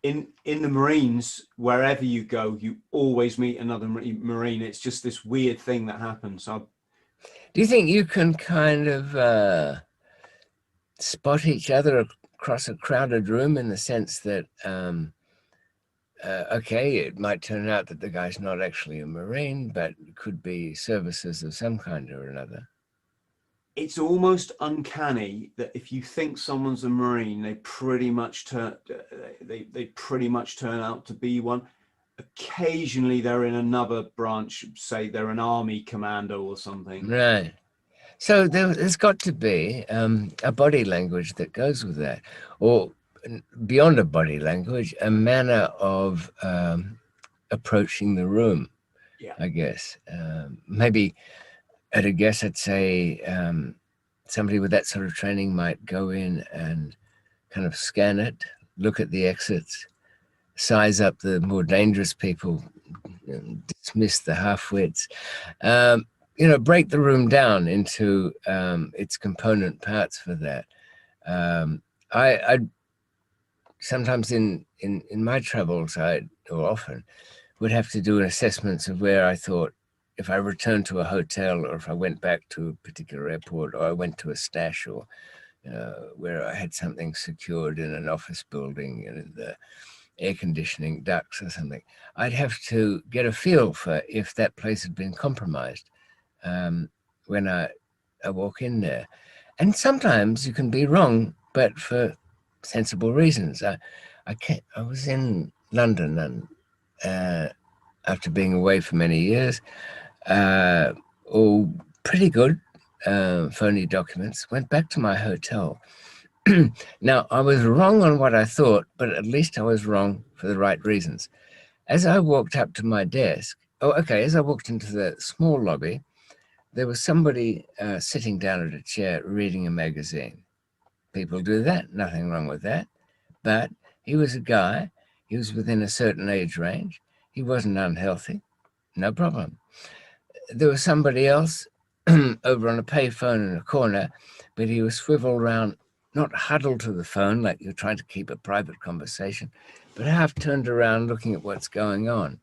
In the Marines, wherever you go, you always meet another Marine. It's just this weird thing that happens. Do you think you can kind of spot each other across a crowded room in the sense that, okay, it might turn out that the guy's not actually a Marine, but could be services of some kind or another? It's almost uncanny that if you think someone's a Marine, they pretty much turn out to be one. Occasionally, they're in another branch. Say they're an army commando or something. Right. So there's got to be a body language that goes with that, or beyond a body language, a manner of approaching the room, Yeah. I guess. Maybe at a guess, I'd say somebody with that sort of training might go in and kind of scan it, look at the exits, size up the more dangerous people, dismiss the half-wits, break the room down into its component parts for that. I sometimes in my travels, or often would have to do assessments of where I thought, if I returned to a hotel, or if I went back to a particular airport, or I went to a stash, or where I had something secured in an office building, in the air conditioning ducts or something, I'd have to get a feel for if that place had been compromised when I walk in there. And sometimes you can be wrong, but for sensible reasons. I was in London, and after being away for many years, all pretty good, phony documents, went back to my hotel. Now, I was wrong on what I thought, but at least I was wrong for the right reasons. As I walked up to my desk, as I walked into the small lobby, there was somebody sitting down at a chair reading a magazine. People do that, nothing wrong with that. But he was a guy, he was within a certain age range, he wasn't unhealthy, no problem. There was somebody else over on a payphone in a corner, but he was swiveled around, not huddled to the phone like you're trying to keep a private conversation, but half turned around looking at what's going on.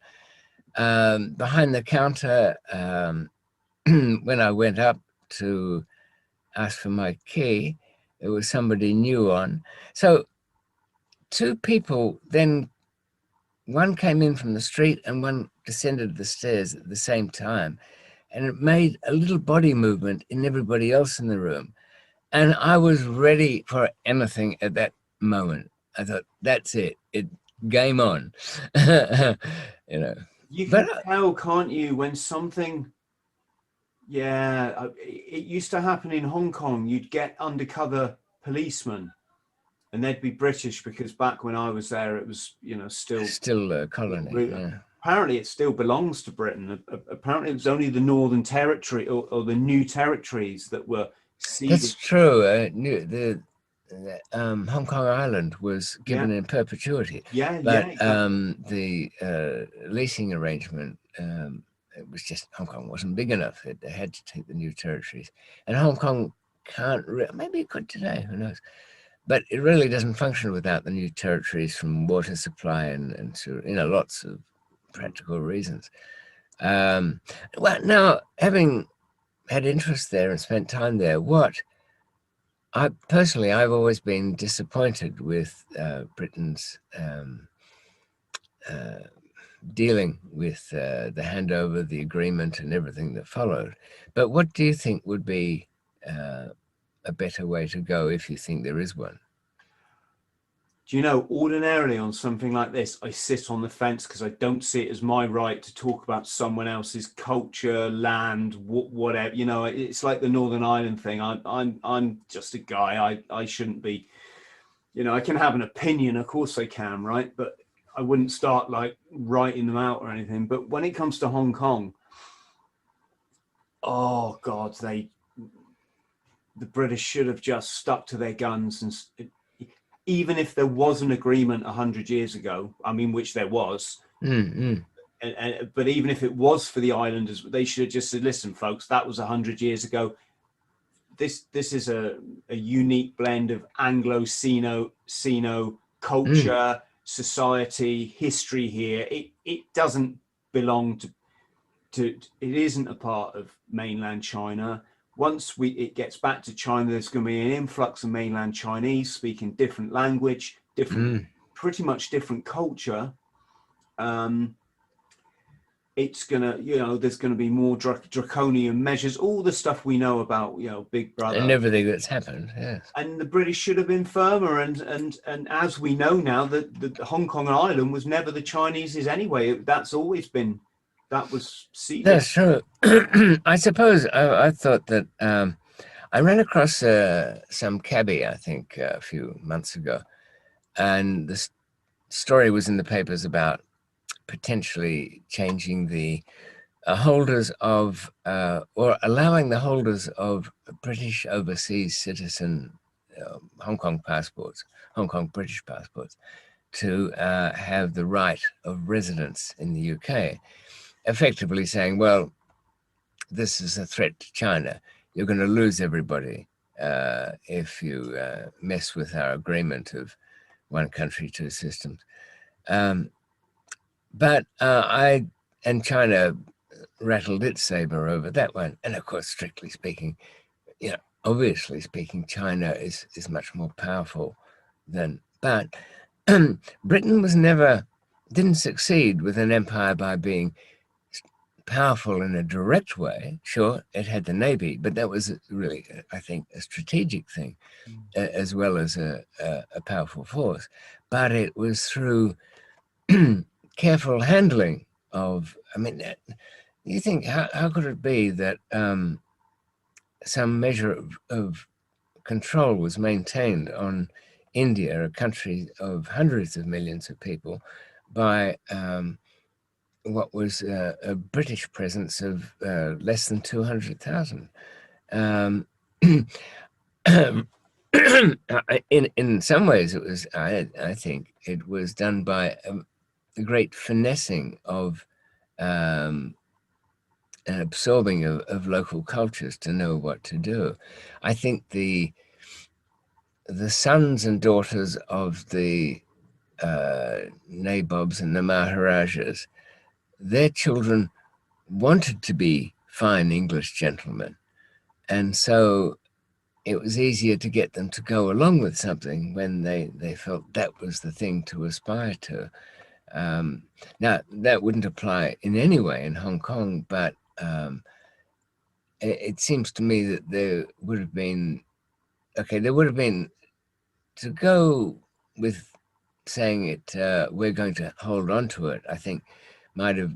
Behind the counter, when I went up to ask for my key, there was somebody new on. So 2 people, then one came in from the street and one descended the stairs at the same time. And it made a little body movement in everybody else in the room. And I was ready for anything at that moment. I thought, that's it. Game on. You can But tell, can't you, when something. Yeah, it used to happen in Hong Kong. You'd get undercover policemen, and they'd be British, because back when I was there, it was still still a colony. Yeah. apparently it still belongs to Britain. Apparently it was only the Northern Territory or the new territories that were That's ceded. true. Hong Kong Island was Yeah, given in perpetuity, yeah, but yeah, exactly. the leasing arrangement, it was just Hong Kong wasn't big enough. They had to take the new territories, and Hong Kong can't. Maybe it could today. Who knows? But it really doesn't function without the new territories from water supply and so, lots of practical reasons. Well, now having had interest there and spent time there, I've always been disappointed with Britain's dealing with the handover, the agreement, and everything that followed. But what do you think would be a better way to go, if you think there is one? Do you know, ordinarily on something like this, I sit on the fence because I don't see it as my right to talk about someone else's culture, land, whatever. You know, it's like the Northern Ireland thing. I'm just a guy. I shouldn't be. You know, I can have an opinion, of course I can, right? But I wouldn't start like writing them out or anything. But when it comes to Hong Kong, oh God, the British should have just stuck to their guns and even if there was an agreement 100 years ago, I mean, which there was, but even if it was for the islanders, they should have just said, listen, folks, that was 100 years ago. This is a unique blend of Anglo-Sino culture, society, history here. It doesn't belong to it isn't a part of mainland China. Once it gets back to China, there's going to be an influx of mainland Chinese speaking different language, pretty much different culture. It's gonna, there's going to be more draconian measures, all the stuff we know about, Big And Brother. everything that's happened, yes. And the British should have been firmer. And as we know now, that the Hong Kong Island was never the Chinese's anyway. That's always been, that was ceded. That's true. I suppose I thought that I ran across some cabbie, I think, a few months ago, and the story was in the papers about potentially changing the holders of, or allowing the holders of British overseas citizen Hong Kong passports, Hong Kong British passports, to have the right of residence in the UK, effectively saying, well, this is a threat to China. You're going to lose everybody if you mess with our agreement of one country, two systems. But China rattled its saber over that one. And of course, strictly speaking, obviously speaking, China is much more powerful than, but Britain didn't succeed with an empire by being powerful in a direct way. Sure, it had the Navy, but that was really, I think, a strategic thing as well as a powerful force. But it was through careful handling of, I mean, you think, how could it be that some measure of control was maintained on India, a country of hundreds of millions of people, by what was a British presence of less than 200,000. In some ways, it was, I think, it was done by a great finessing of and absorbing of local cultures to know what to do. I think the sons and daughters of the nabobs and the maharajas, their children wanted to be fine English gentlemen. And so it was easier to get them to go along with something when they felt that was the thing to aspire to. Now, that wouldn't apply in any way in Hong Kong, but it seems to me that there would have been, to go with saying it, we're going to hold on to it, I think might have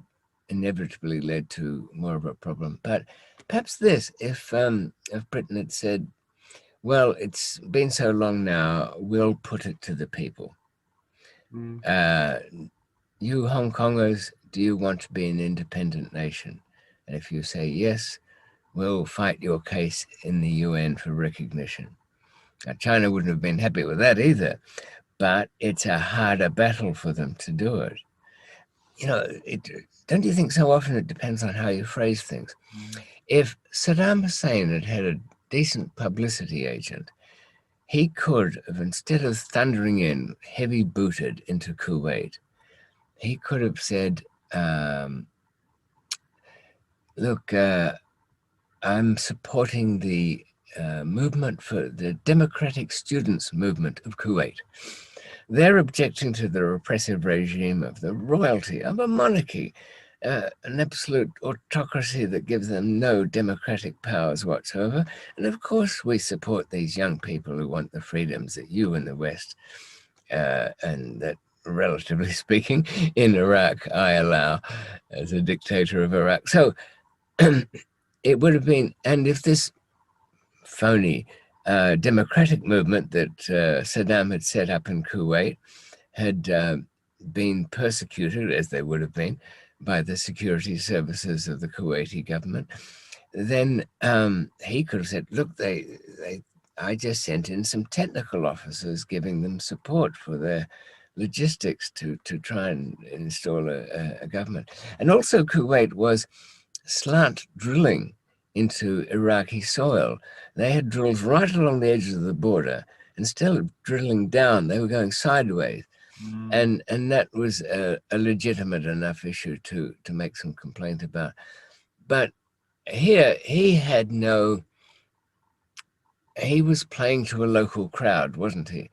inevitably led to more of a problem. But perhaps this, if Britain had said, well, it's been so long now, we'll put it to the people. you Hong Kongers, do you want to be an independent nation? And if you say yes, we'll fight your case in the UN for recognition. Now, China wouldn't have been happy with that either, but it's a harder battle for them to do it. You know, don't you think so often it depends on how you phrase things? If Saddam Hussein had had a decent publicity agent, he could have, instead of thundering in heavy booted into Kuwait, he could have said, look, I'm supporting the movement for the Democratic Students Movement of Kuwait. They're objecting to the repressive regime of the royalty, of a monarchy, an absolute autocracy that gives them no democratic powers whatsoever. And of course, we support these young people who want the freedoms that you in the West and that, relatively speaking, in Iraq, I allow as a dictator of Iraq. So it would have been, and if this phony democratic movement that Saddam had set up in Kuwait had been persecuted, as they would have been, by the security services of the Kuwaiti government, then he could have said, look, I just sent in some technical officers giving them support for their logistics to try and install a government. And also Kuwait was slant drilling into Iraqi soil. They had drills right along the edges of the border. Instead of drilling down, they were going sideways. And that was a legitimate enough issue to make some complaint about. But here, he was playing to a local crowd, wasn't he?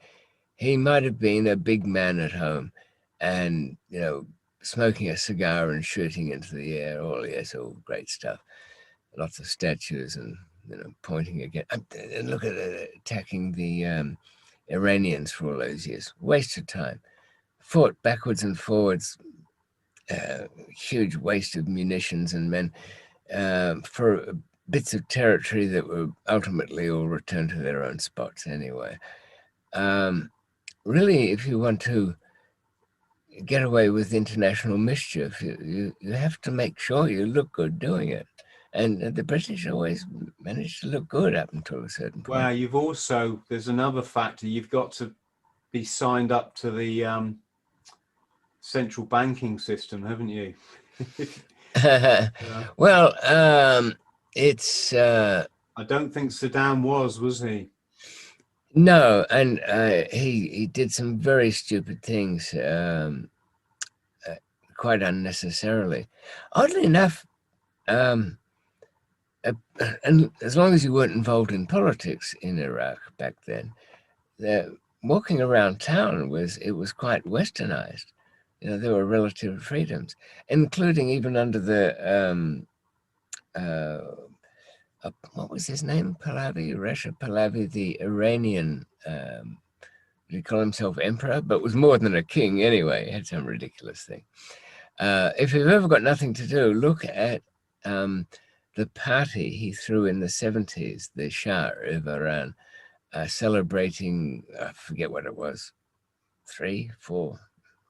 He might have been a big man at home and, you know, smoking a cigar and shooting into the air, all great stuff. Lots of statues and, you know, pointing again. And look at attacking the Iranians for all those years. Waste of time. Fought backwards and forwards, huge waste of munitions and men for bits of territory that were ultimately all returned to their own spots anyway. Really, if you want to get away with international mischief, you have to make sure you look good doing it. And the British always managed to look good up until a certain point. Well, you've also, there's another factor, you've got to be signed up to the central banking system, haven't you? Well, it's... I don't think Saddam was he? No, and he did some very stupid things, quite unnecessarily. Oddly enough, and as long as you weren't involved in politics in Iraq back then, walking around town was quite westernized. You know, there were relative freedoms, including even under the what was his name? Pahlavi, Resha Pahlavi, the Iranian. He called himself emperor, but was more than a king anyway. He had some ridiculous thing. If you've ever got nothing to do, look at the party he threw in the 70s, the Shah of Iran, celebrating, I forget what it was,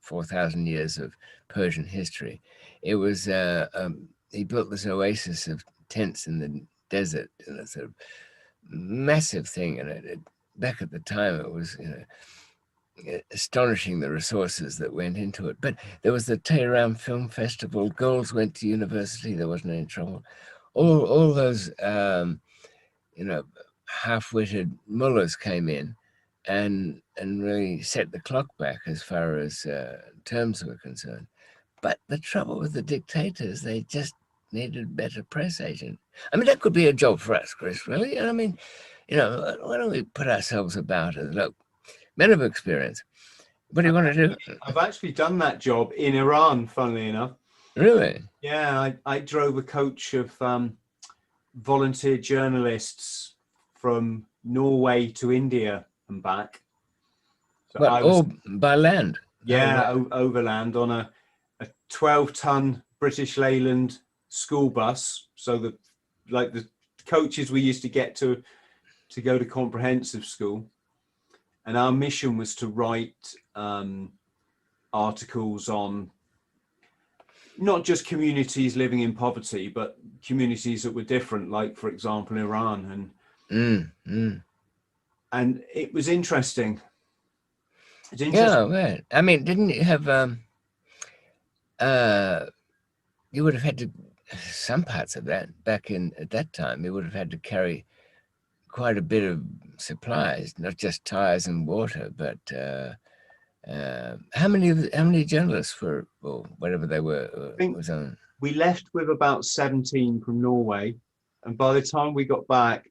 4,000 years of Persian history. It was, he built this oasis of tents in the desert, and it's a massive thing. And back at the time, it was, you know, astonishing the resources that went into it. But there was the Tehran Film Festival. Girls went to university. There wasn't any trouble. All those, you know, half-witted mullahs came in and really set the clock back as far as terms were concerned. But the trouble with the dictators, they just needed a better press agent. I mean, that could be a job for us, Chris, really. And I mean, you know, why don't we put ourselves about it? Look, men of experience. What do you want to do? I've actually done that job in Iran, funnily enough. Really? Yeah, I drove a coach of volunteer journalists from Norway to India and back. So well, all by land? Yeah, overland on a 12-ton British Leyland school bus. So the coaches we used to get to go to comprehensive school. And our mission was to write articles on not just communities living in poverty, but communities that were different, like for example Iran, and it was interesting. It's Yeah, interesting. right. I mean, didn't you have uh you would have had to, some parts of that back in at that time, you would have had to carry quite a bit of supplies, not just tires and water, but how many journalists were, or whatever they were, I think was on? we left with about 17 from Norway, and by the time we got back,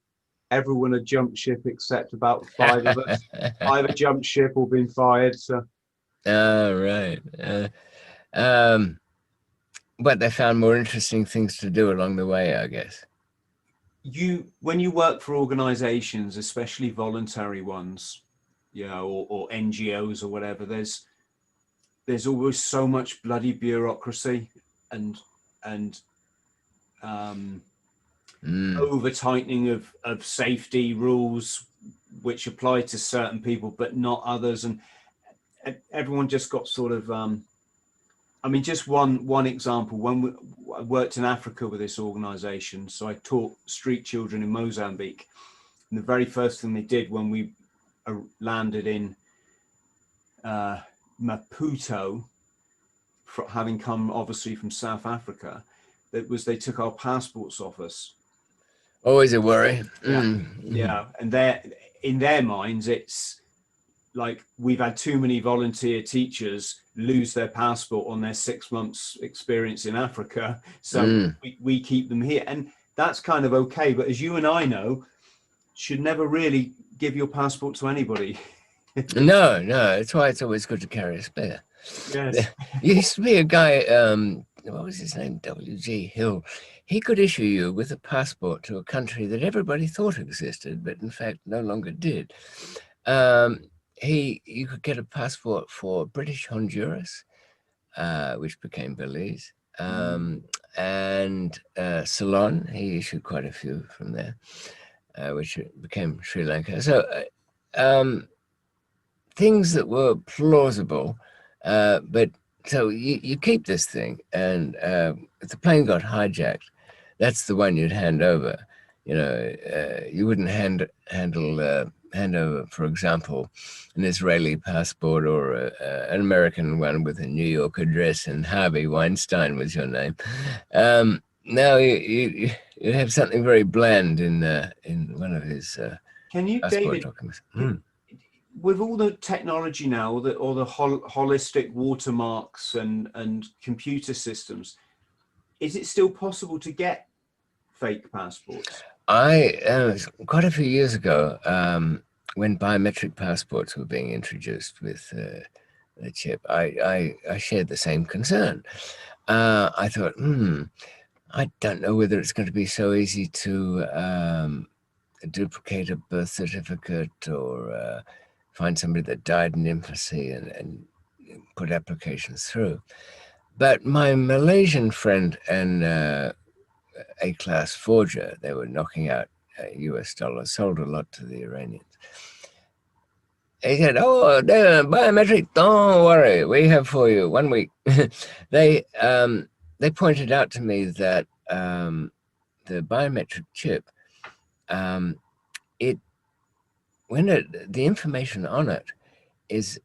everyone had jumped ship except about five of us. Five had jumped ship or been fired. So Oh, right. Um, but they found more interesting things to do along the way, I guess. when you work for organizations, especially voluntary ones, or NGOs or whatever, there's always so much bloody bureaucracy and and um, over tightening of safety rules which apply to certain people but not others, and everyone just got sort of I mean, just one example. I worked in Africa with this organization, so I taught street children in Mozambique, and the very first thing they did when we landed in Maputo, having come obviously from South Africa, that was they took our passports off us. Always a worry. Yeah, yeah, and in their minds, it's like we've had too many volunteer teachers lose their passport on their 6 months experience in Africa, so we keep them here, and that's kind of okay. But as you and I know, should never really give your passport to anybody. No, that's why it's always good to carry a spare. Yes. There used to be a guy, what was his name? W.G. Hill. He could issue you with a passport to a country that everybody thought existed, but in fact no longer did. You could get a passport for British Honduras, which became Belize, and Ceylon. He issued quite a few from there, which became Sri Lanka. So things that were plausible, but so you keep this thing, and if the plane got hijacked, that's the one you'd hand over. You wouldn't hand over, for example, an Israeli passport or an American one with a New York address and Harvey Weinstein was your name. Now you have something very bland in one of his Can you, passport David? documents. With all the technology now, or the holistic watermarks and computer systems, is it still possible to get fake passports? Quite a few years ago, when biometric passports were being introduced with the chip, I shared the same concern. I thought, I don't know whether it's going to be so easy to duplicate a birth certificate or find somebody that died in infancy and put applications through. But my Malaysian friend and A-class forger, they were knocking out US dollars, sold a lot to the Iranians. He said, "Oh, the biometric, don't worry, we have for you 1 week." they they pointed out to me that the biometric chip, it the information on it is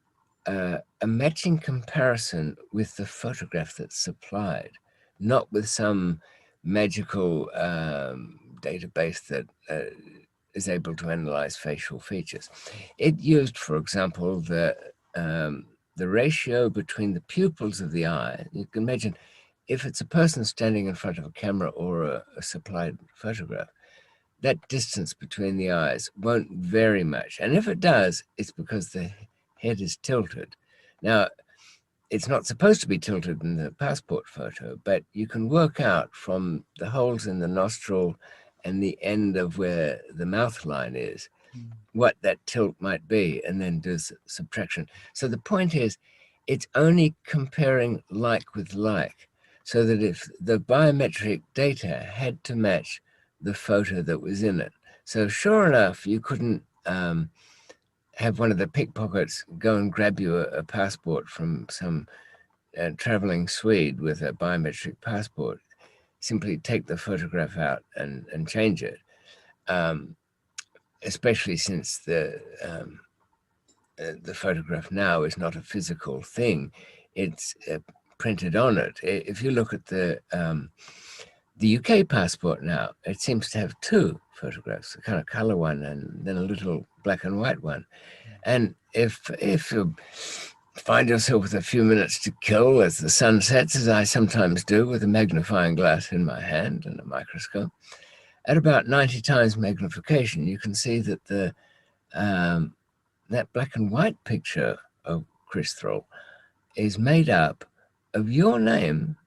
a matching comparison with the photograph that's supplied, not with some magical database that is able to analyze facial features. It used, for example, the ratio between the pupils of the eye. You can imagine if it's a person standing in front of a camera or a supplied photograph, that distance between the eyes won't vary much. And if it does, it's because the head is tilted. Now, it's not supposed to be tilted in the passport photo, but you can work out from the holes in the nostril and the end of where the mouth line is what that tilt might be, and then do subtraction. So the point is, it's only comparing like with like, so that if the biometric data had to match the photo that was in it. So sure enough, you couldn't have one of the pickpockets go and grab you a passport from some traveling Swede with a biometric passport simply take the photograph out and change it, especially since the photograph now is not a physical thing. It's printed on it. If you look at the UK passport now, it seems to have two photographs, a kind of color one and then a little black and white one. And if you find yourself with a few minutes to kill as the sun sets, as I sometimes do with a magnifying glass in my hand and a microscope, at about 90 times magnification, you can see that that black and white picture of Chris Thrall is made up of your name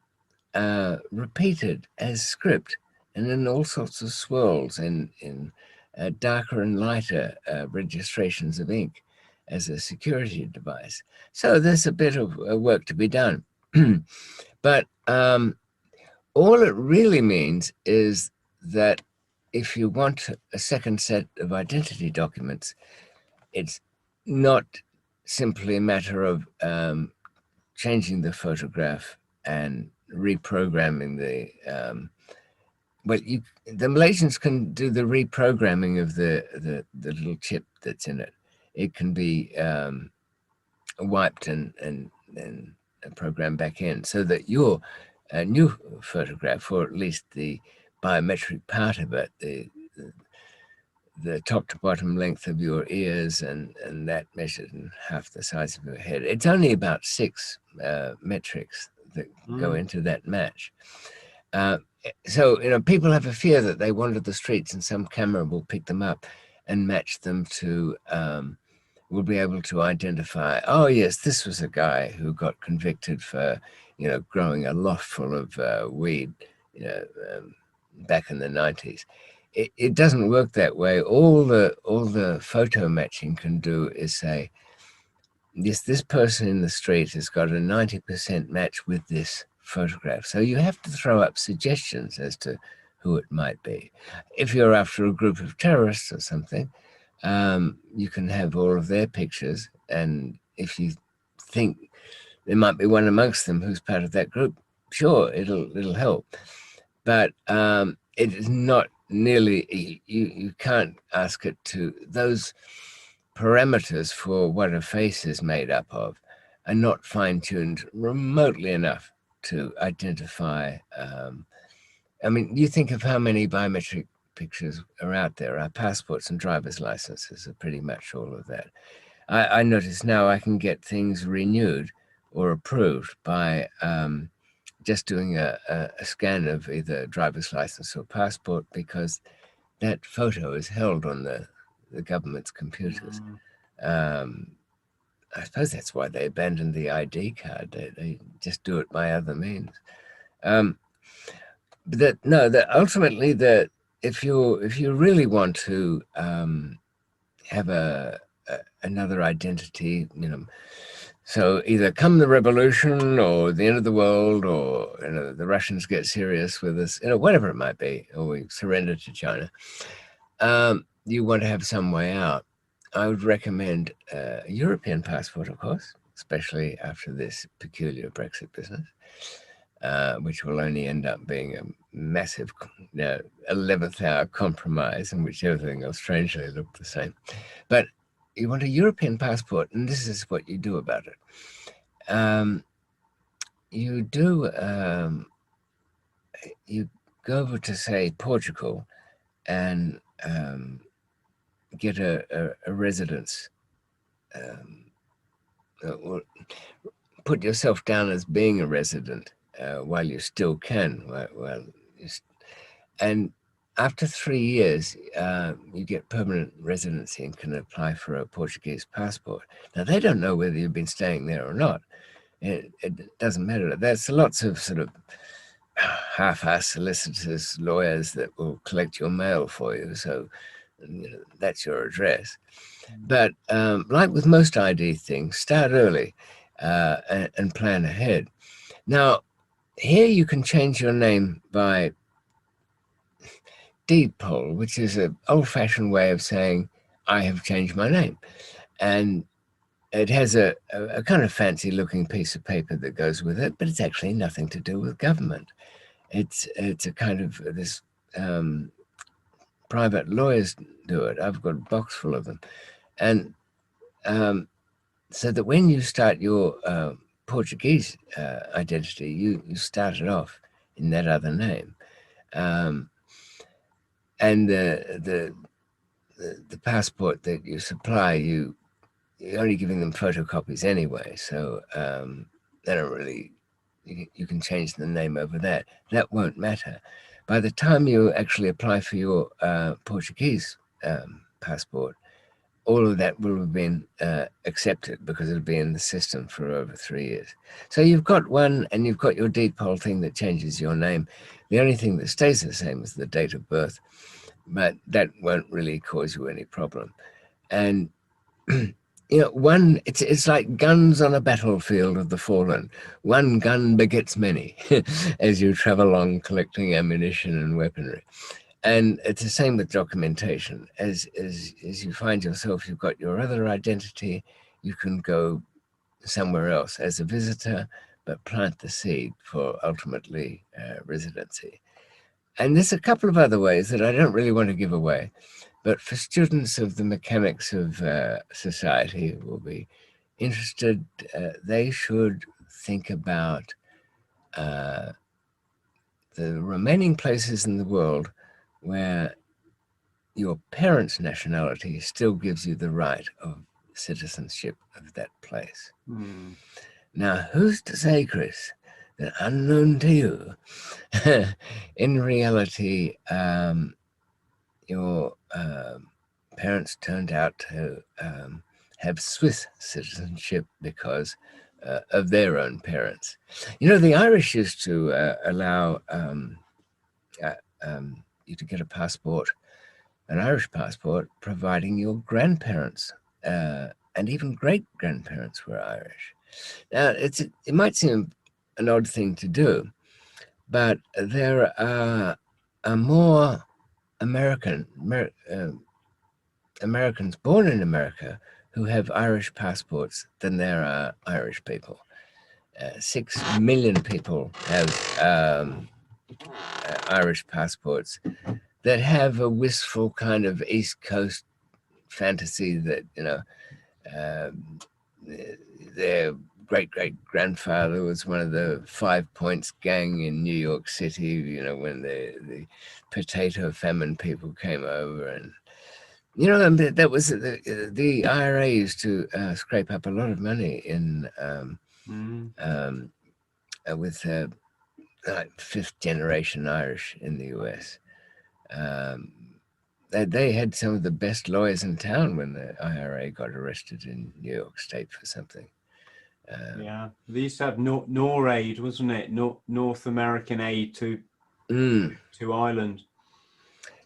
repeated as script and in all sorts of swirls in darker and lighter registrations of ink as a security device. So there's a bit of work to be done. But all it really means is that if you want a second set of identity documents, it's not simply a matter of changing the photograph and reprogramming the the Malaysians can do the reprogramming of the little chip that's in it. It can be wiped and programmed back in so that your new photograph, or at least the biometric part of it, the top to bottom length of your ears and that measured in half the size of your head. It's only about 6 metrics that go into that match. So, people have a fear that they wander the streets and some camera will pick them up and match them to, will be able to identify, oh yes, this was a guy who got convicted for, growing a loft full of weed, back in the 90s. It doesn't work that way. All the photo matching can do is say, yes, this person in the street has got a 90% match with this photograph. So you have to throw up suggestions as to who it might be. If you're after a group of terrorists or something, you can have all of their pictures. And if you think there might be one amongst them who's part of that group, sure, it'll help. But it is not nearly, you can't ask it to, those parameters for what a face is made up of are not fine-tuned remotely enough to identify. You think of how many biometric pictures are out there. Our passports and driver's licenses are pretty much all of that. I notice now I can get things renewed or approved by just doing a scan of either driver's license or passport, because that photo is held on the government's computers. I suppose that's why they abandoned the ID card. They just do it by other means. But ultimately if you really want to have another identity, so either come the revolution or the end of the world, or the Russians get serious with us, whatever it might be, or we surrender to China, you want to have some way out. I would recommend a European passport, of course, especially after this peculiar Brexit business, which will only end up being a massive 11th hour compromise in which everything will strangely look the same. But you want a European passport, and this is what you do about it. You go over to, say, Portugal and get a residence, or put yourself down as being a resident while you still can. And after 3 years, you get permanent residency and can apply for a Portuguese passport. Now, they don't know whether you've been staying there or not. It doesn't matter. There's lots of sort of half-assed solicitors, lawyers that will collect your mail for you. So that's your address. But like with most ID things, start early and plan ahead. Now, here you can change your name by deed poll, which is an old-fashioned way of saying, I have changed my name. And it has a kind of fancy looking piece of paper that goes with it, but it's actually nothing to do with government. It's a kind of this private lawyers do it. I've got a box full of them. And so that when you start your Portuguese identity, you start it off in that other name. And the passport that you supply, you're only giving them photocopies anyway, so they don't really, you can change the name over that. That won't matter. By the time you actually apply for your Portuguese passport, all of that will have been accepted because it'll be in the system for over 3 years. So you've got one, and you've got your deed poll thing that changes your name. The only thing that stays the same is the date of birth, but that won't really cause you any problem. And it's like guns on a battlefield of the fallen. One gun begets many as you travel along collecting ammunition and weaponry. And it's the same with documentation. As you find yourself, you've got your other identity, you can go somewhere else as a visitor, but plant the seed for ultimately residency. And there's a couple of other ways that I don't really want to give away, but for students of the mechanics of society who will be interested, they should think about the remaining places in the world where your parents' nationality still gives you the right of citizenship of that place. Now, who's to say, Chris, that unknown to you, in reality, your parents turned out to have Swiss citizenship because of their own parents. The Irish used to allow you to get a passport, an Irish passport, providing your grandparents and even great-grandparents were Irish. Now, it might seem an odd thing to do, but there are more Americans born in America who have Irish passports than there are Irish people. 6 million people have Irish passports that have a wistful kind of East Coast fantasy that, their great-great-grandfather was one of the 5 Points gang in New York City, when the potato famine people came over. And, that was the IRA used to scrape up a lot of money in with like fifth-generation Irish in the US. They had some of the best lawyers in town when the IRA got arrested in New York State for something. Yeah, they used to have NORAID, wasn't it? North American aid to Ireland.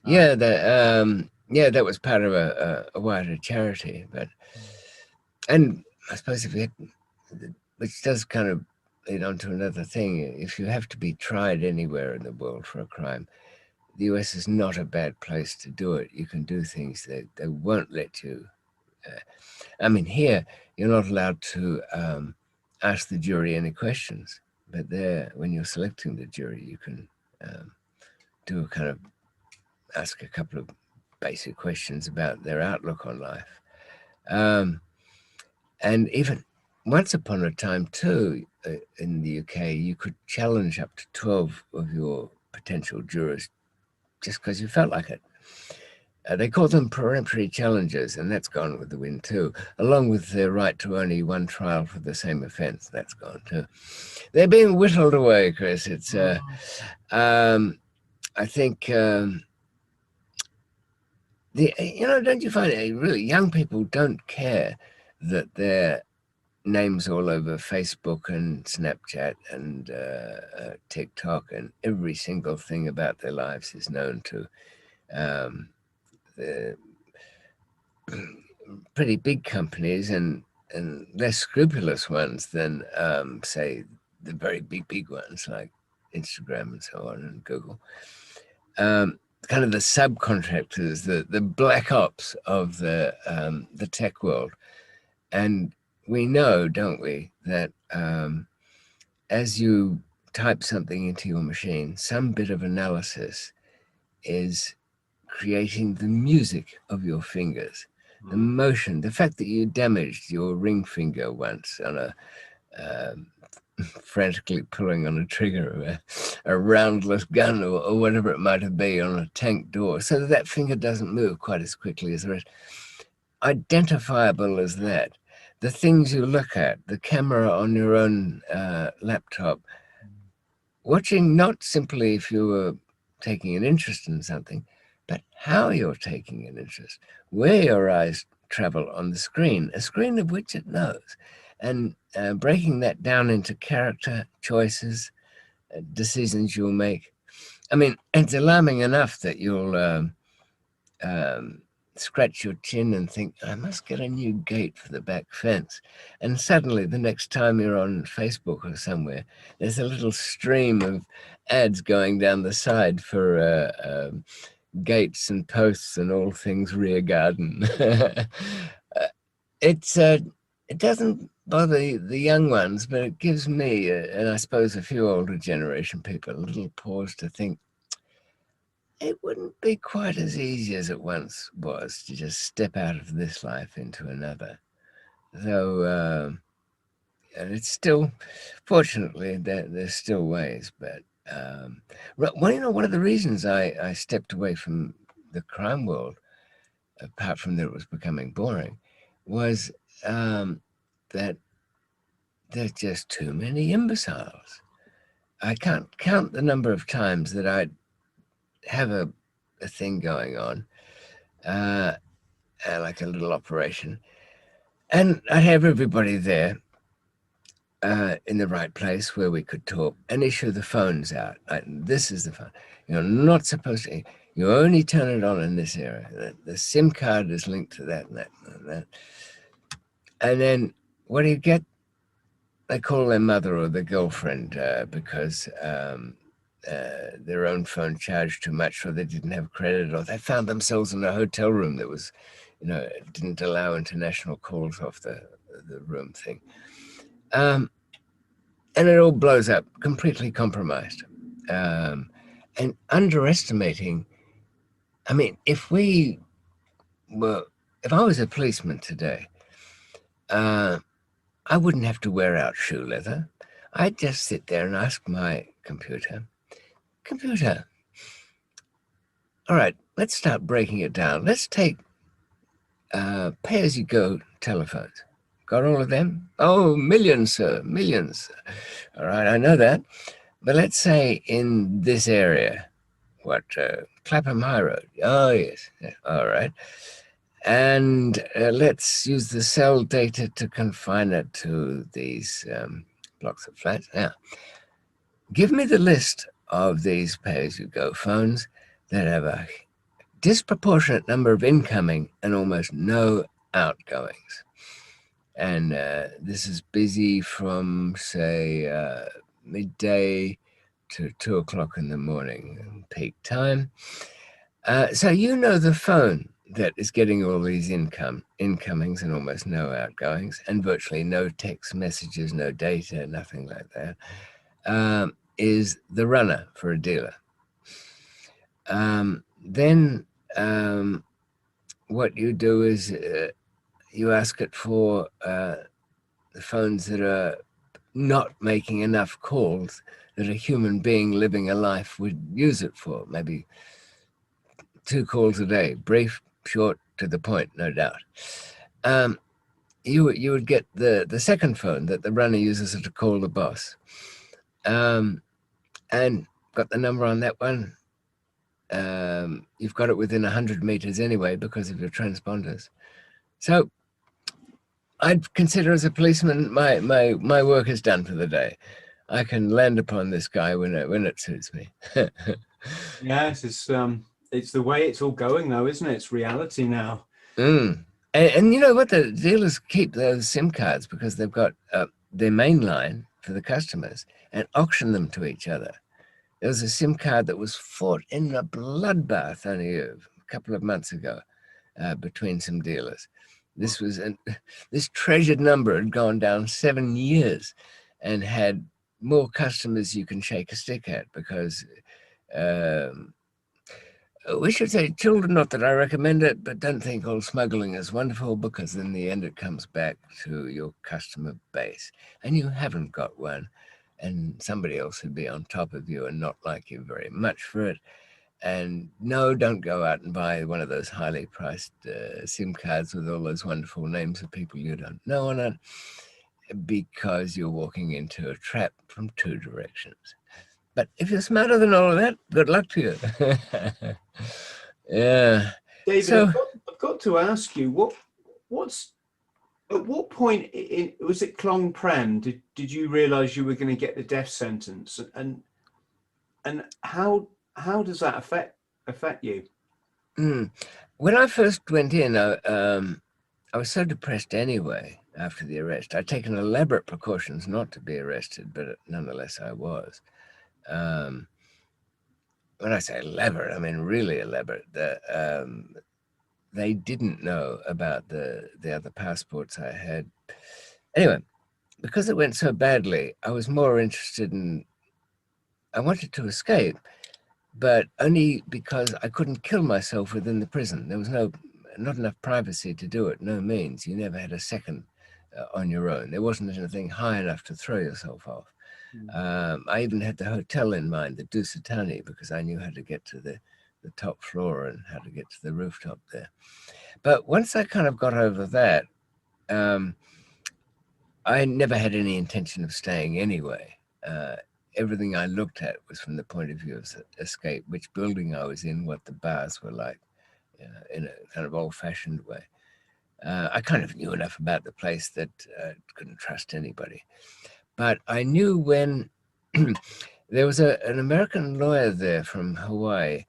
Yeah, that was part of a wider charity. And I suppose which does kind of lead on to another thing. If you have to be tried anywhere in the world for a crime, the US is not a bad place to do it. You can do things that they won't let you. Here, you're not allowed to ask the jury any questions, but there, when you're selecting the jury, you can do a kind of ask a couple of basic questions about their outlook on life. And even once upon a time, too, in the UK, you could challenge up to 12 of your potential jurors just because you felt like it. They call them peremptory challenges, and that's gone with the wind too, along with their right to only one trial for the same offence. That's gone too. They're being whittled away, Chris. It's, I think, don't you find it really, young people don't care that their names all over Facebook and Snapchat and TikTok, and every single thing about their lives is known to the pretty big companies and less scrupulous ones than, say, the very big ones like Instagram and so on and Google. Kind of the subcontractors, the black ops of the tech world. And we know, don't we, that as you type something into your machine, some bit of analysis is creating the music of your fingers, the motion, the fact that you damaged your ring finger once on a frantically pulling on a trigger of a roundless gun or whatever it might have been on a tank door, so that finger doesn't move quite as quickly as the rest. Identifiable as that. The things you look at, the camera on your own laptop, watching not simply if you were taking an interest in something, but how you're taking an interest, where your eyes travel on the screen, a screen of which it knows, and breaking that down into character choices, decisions you'll make. I mean, it's alarming enough that you'll scratch your chin and think, I must get a new gate for the back fence. And suddenly, the next time you're on Facebook or somewhere, there's a little stream of ads going down the side for gates and posts and all things rear garden. It doesn't bother the young ones, but it gives me, and I suppose a few older generation people, a little pause to think, it wouldn't be quite as easy as it once was to just step out of this life into another. Though it's still, fortunately, there's still ways. But one of the reasons I stepped away from the crime world, apart from that it was becoming boring, was that there's just too many imbeciles. I can't count the number of times that I'd have a thing going on, like a little operation, and I'd have everybody there in the right place where we could talk and issue the phones out. This is the phone. You're not supposed to. You only turn it on in this area. The SIM card is linked to that and that and that. And then what do you get? They call their mother or their girlfriend because their own phone charged too much, or they didn't have credit, or they found themselves in a hotel room that was, didn't allow international calls off the room thing. And it all blows up, completely compromised. And underestimating, I mean, if I was a policeman today, I wouldn't have to wear out shoe leather. I'd just sit there and ask my computer, all right, let's start breaking it down. Let's take pay-as-you-go telephones. Got all of them? Oh, millions, sir, millions. All right, I know that. But let's say in this area, Clapham High Road. Oh, yes. Yeah, all right. And let's use the cell data to confine it to these blocks of flats. Now, give me the list of these pay-as-you-go phones that have a disproportionate number of incoming and almost no outgoings. And this is busy from, say, midday to 2 o'clock in the morning, peak time. So the phone that is getting all these incomings and almost no outgoings, and virtually no text messages, no data, nothing like that, is the runner for a dealer. Then what you do is you ask it for the phones that are not making enough calls that a human being living a life would use it for. Maybe 2 calls a day, brief, short, to the point, no doubt. You would get the second phone that the runner uses to call the boss, and got the number on that one. You've got it within 100 meters anyway because of your transponders. So I'd consider as a policeman my work is done for the day. I can land upon this guy when it suits me. Yes, it's the way it's all going, though, isn't it? It's reality now. And you know what? The dealers keep those SIM cards because they've got their main line for the customers and auction them to each other. There was a SIM card that was fought in a bloodbath only a couple of months ago between some dealers. This treasured number had gone down 7 years and had more customers you can shake a stick at, because we should say children, not that I recommend it, but don't think all smuggling is wonderful, because in the end it comes back to your customer base, and you haven't got one, and somebody else would be on top of you and not like you very much for it. And no, don't go out and buy one of those highly priced SIM cards with all those wonderful names of people you don't know on it, because you're walking into a trap from 2 directions. But if you're smarter than all of that, good luck to you. Yeah. David, So, I've got to ask you, what's at what point was it Klong Prem? Did you realise you were going to get the death sentence, and how does that affect you? when I first went in, I was so depressed anyway after the arrest. I'd taken elaborate precautions not to be arrested, but nonetheless I was. When I say elaborate, I mean really elaborate. They didn't know about the other passports I had. Anyway, because it went so badly, I was more interested in, I wanted to escape, but only because I couldn't kill myself within the prison. There was not enough privacy to do it, no means. You never had a second on your own. There wasn't anything high enough to throw yourself off. I even had the hotel in mind, the Dusitani, because I knew how to get to the top floor and how to get to the rooftop there. But once I kind of got over that, I never had any intention of staying anyway. Everything I looked at was from the point of view of escape, which building I was in, what the bars were like, in a kind of old-fashioned way. I kind of knew enough about the place that I couldn't trust anybody. But I knew when there was an American lawyer there from Hawaii,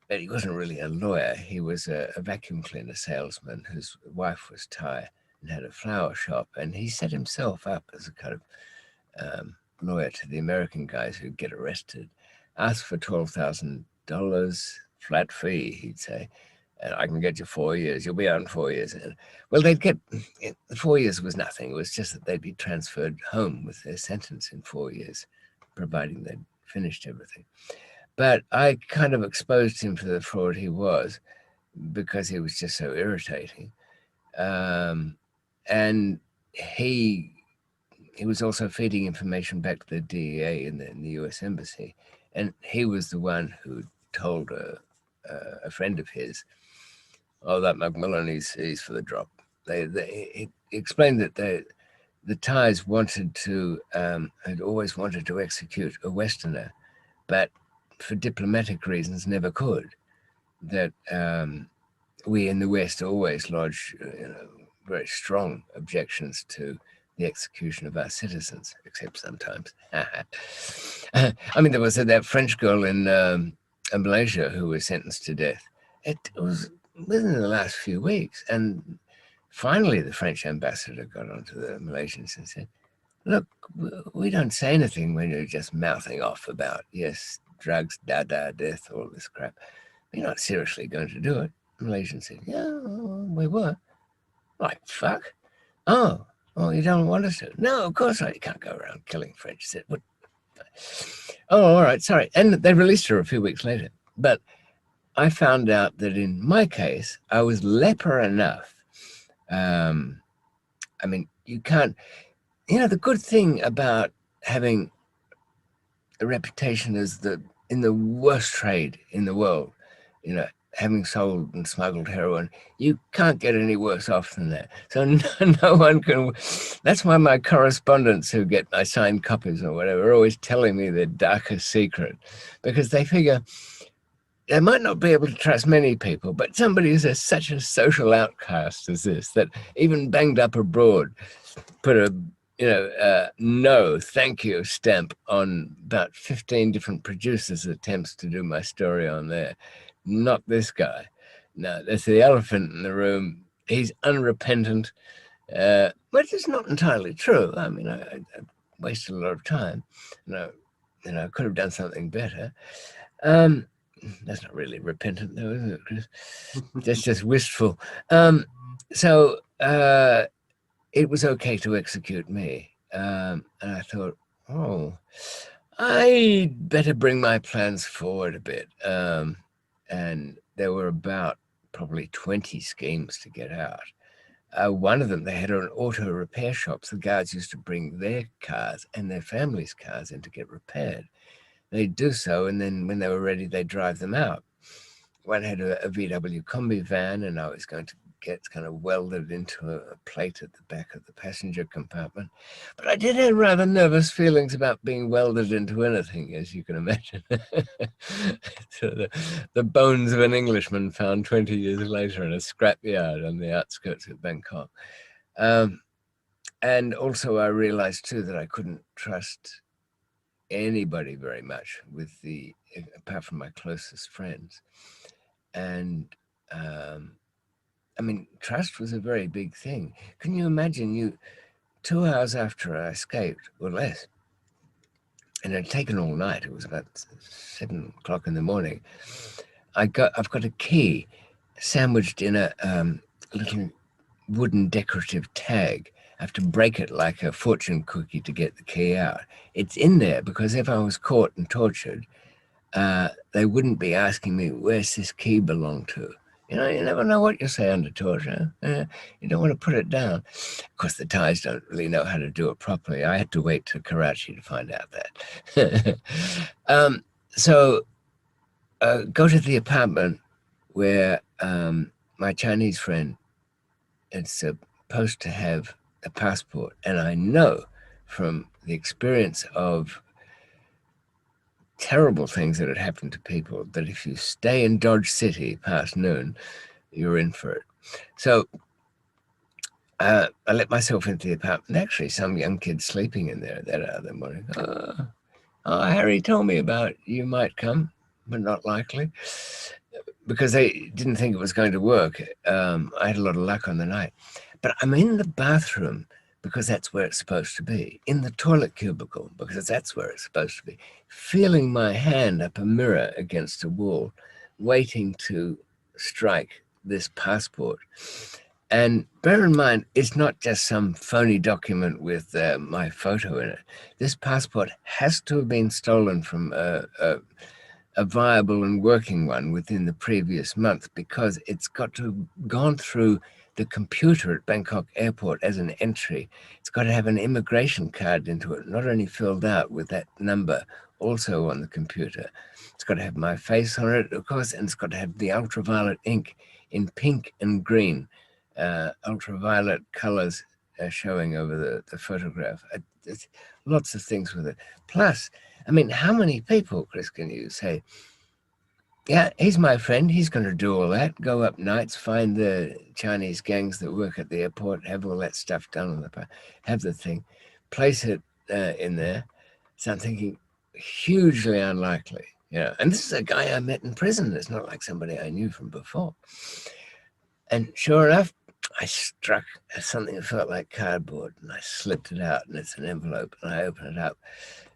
but he wasn't really a lawyer. He was a vacuum cleaner salesman whose wife was Thai and had a flower shop. And he set himself up as a kind of lawyer to the American guys who'd get arrested, asked for $12,000 flat fee, he'd say, and I can get you 4 years. You'll be out in 4 years. And, well, they'd get, 4 years was nothing. It was just that they'd be transferred home with their sentence in 4 years, providing they'd finished everything. But I kind of exposed him for the fraud he was, because he was just so irritating. And he was also feeding information back to the DEA in the US Embassy. And he was the one who told a friend of his, oh, that McMillan, he's for the drop. He explained that the Thais wanted to, had always wanted to execute a Westerner, but for diplomatic reasons never could. That we in the West always lodge very strong objections to the execution of our citizens, except sometimes. I mean, there was that French girl in Malaysia who was sentenced to death. It was within the last few weeks. And finally, the French ambassador got onto the Malaysians and said, look, we don't say anything when you're just mouthing off about, yes, drugs, death, all this crap. We're not seriously going to do it. The Malaysian said, yeah, we were. Like, fuck. Oh, you don't want us to? No, of course not. You can't go around killing French. Said, what? Oh, all right, sorry. And they released her a few weeks later. But I found out that in my case, I was leper enough. I mean, you can't, the good thing about having a reputation as in the worst trade in the world, having sold and smuggled heroin, you can't get any worse off than that. So no one can. That's why my correspondents who get my signed copies or whatever are always telling me their darkest secret, because they figure they might not be able to trust many people, but somebody who's such a social outcast as this, that even banged up abroad, put a no thank you stamp on about 15 different producers' attempts to do my story on there. Not this guy. No, that's the elephant in the room. He's unrepentant, which is not entirely true. I mean, I wasted a lot of time. I could have done something better. That's not really repentant, though, is it, Chris? That's just wistful. So it was okay to execute me. And I thought, oh, I'd better bring my plans forward a bit. And there were about probably 20 schemes to get out. One of them, they had an auto repair shop. So the guards used to bring their cars and their families' cars in to get repaired. They'd do so, and then when they were ready, they'd drive them out. One had a VW combi van, and I was going to get kind of welded into a plate at the back of the passenger compartment. But I did have rather nervous feelings about being welded into anything, as you can imagine. So the bones of an Englishman found 20 years later in a scrapyard on the outskirts of Bangkok. And also I realized too that I couldn't trust anybody very much apart from my closest friends. And I mean, trust was a very big thing. Can you imagine 2 hours after I escaped, or less, and it had taken all night, it was about 7 o'clock in the morning, I've got a key sandwiched in a little wooden decorative tag. I have to break it like a fortune cookie to get the key out. It's in there because if I was caught and tortured, they wouldn't be asking me, where's this key belong to? You know, you never know what you say under torture. You don't want to put it down. Of course, the Thais don't really know how to do it properly. I had to wait to Karachi to find out that. So go to the apartment where my Chinese friend is supposed to have a passport. And I know from the experience of terrible things that had happened to people that if you stay in Dodge City past noon, you're in for it. So I let myself into the apartment. Actually, some young kid sleeping in there that other morning. Harry told me about you might come, but not likely, because they didn't think it was going to work. I had a lot of luck on the night. But I'm in the bathroom because that's where it's supposed to be, in the toilet cubicle because that's where it's supposed to be, feeling my hand up a mirror against a wall, waiting to strike this passport. And bear in mind, it's not just some phony document with my photo in it. This passport has to have been stolen from a viable and working one within the previous month because it's got to have gone through the computer at Bangkok airport as an entry. It's got to have an immigration card into it, not only filled out with that number also on the computer. It's got to have my face on it, of course, and it's got to have the ultraviolet ink in pink and green, ultraviolet colors showing over the photograph. It's lots of things with it. Plus, I mean, how many people, Chris, can you say, yeah, he's my friend, he's going to do all that, go up nights, find the Chinese gangs that work at the airport, have all that stuff done on have the thing, place it in there. So I'm thinking, hugely unlikely, you know. And this is a guy I met in prison. It's not like somebody I knew from before. And sure enough, I struck something that felt like cardboard, and I slipped it out, and it's an envelope, and I open it up.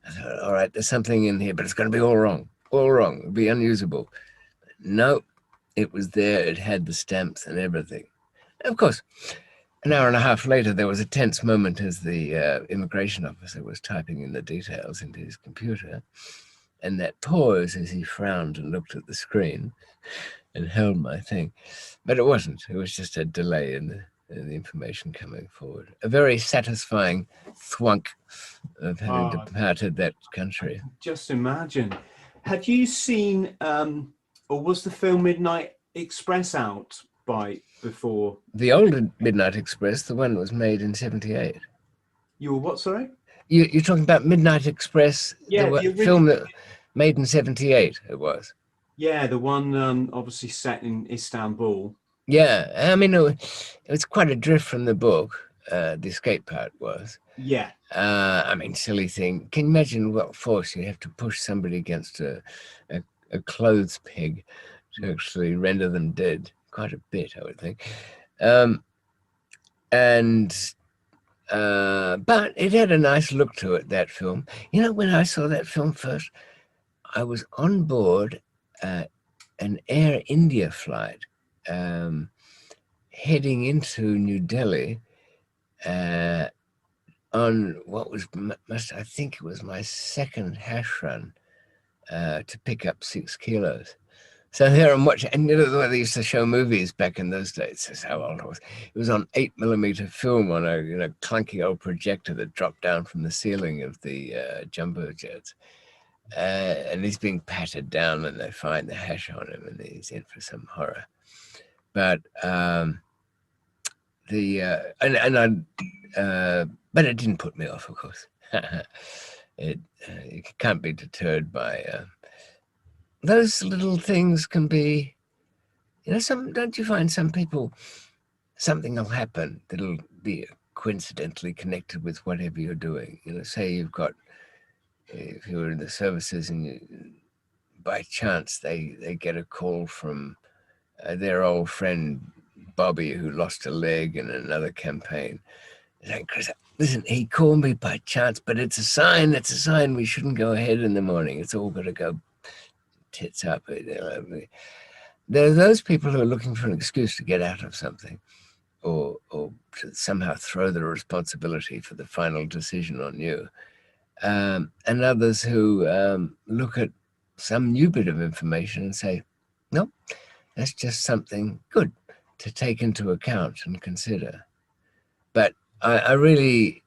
I thought, all right, there's something in here, but it's going to be all wrong. All wrong. It'll be unusable. No, it was there. It had the stamps and everything. And of course, an hour and a half later, there was a tense moment as the immigration officer was typing in the details into his computer. And that pause as he frowned and looked at the screen and held my thing. But it wasn't. It was just a delay in the information coming forward. A very satisfying thwunk of having departed that country. Just imagine. Had you seen, or was the film Midnight Express out by before? The older Midnight Express, the one that was made in 1978. You were what, sorry? You're talking about Midnight Express, yeah, the film that made in 1978, it was. Yeah, the one obviously set in Istanbul. Yeah, I mean, it was quite a drift from the book, the escape part was. Yeah. I mean, silly thing. Can you imagine what force you have to push somebody against a clothes peg to actually render them dead? Quite a bit, I would think. But it had a nice look to it, that film. You know, when I saw that film first, I was on board an Air India flight heading into New Delhi on what was, I think it was my second hash run to pick up 6 kilos. So here I'm watching, and you know the way they used to show movies back in those days. That's how old I was. It was on 8mm film on a clunky old projector that dropped down from the ceiling of the jumbo jets. And he's being patted down, and they find the hash on him, and he's in for some horror. But but it didn't put me off, of course. You can't be deterred by those little things. Can be, don't you find some people, something will happen that'll be coincidentally connected with whatever you're doing. Say you've got, if you're in the services and by chance they get a call from their old friend Bobby, who lost a leg in another campaign. Like, Chris, listen, he called me by chance, but it's a sign we shouldn't go ahead in the morning. It's all got to go tits up. There are those people who are looking for an excuse to get out of something, or to somehow throw the responsibility for the final decision on you. And others who look at some new bit of information and say, no, that's just something good to take into account and consider. But I really,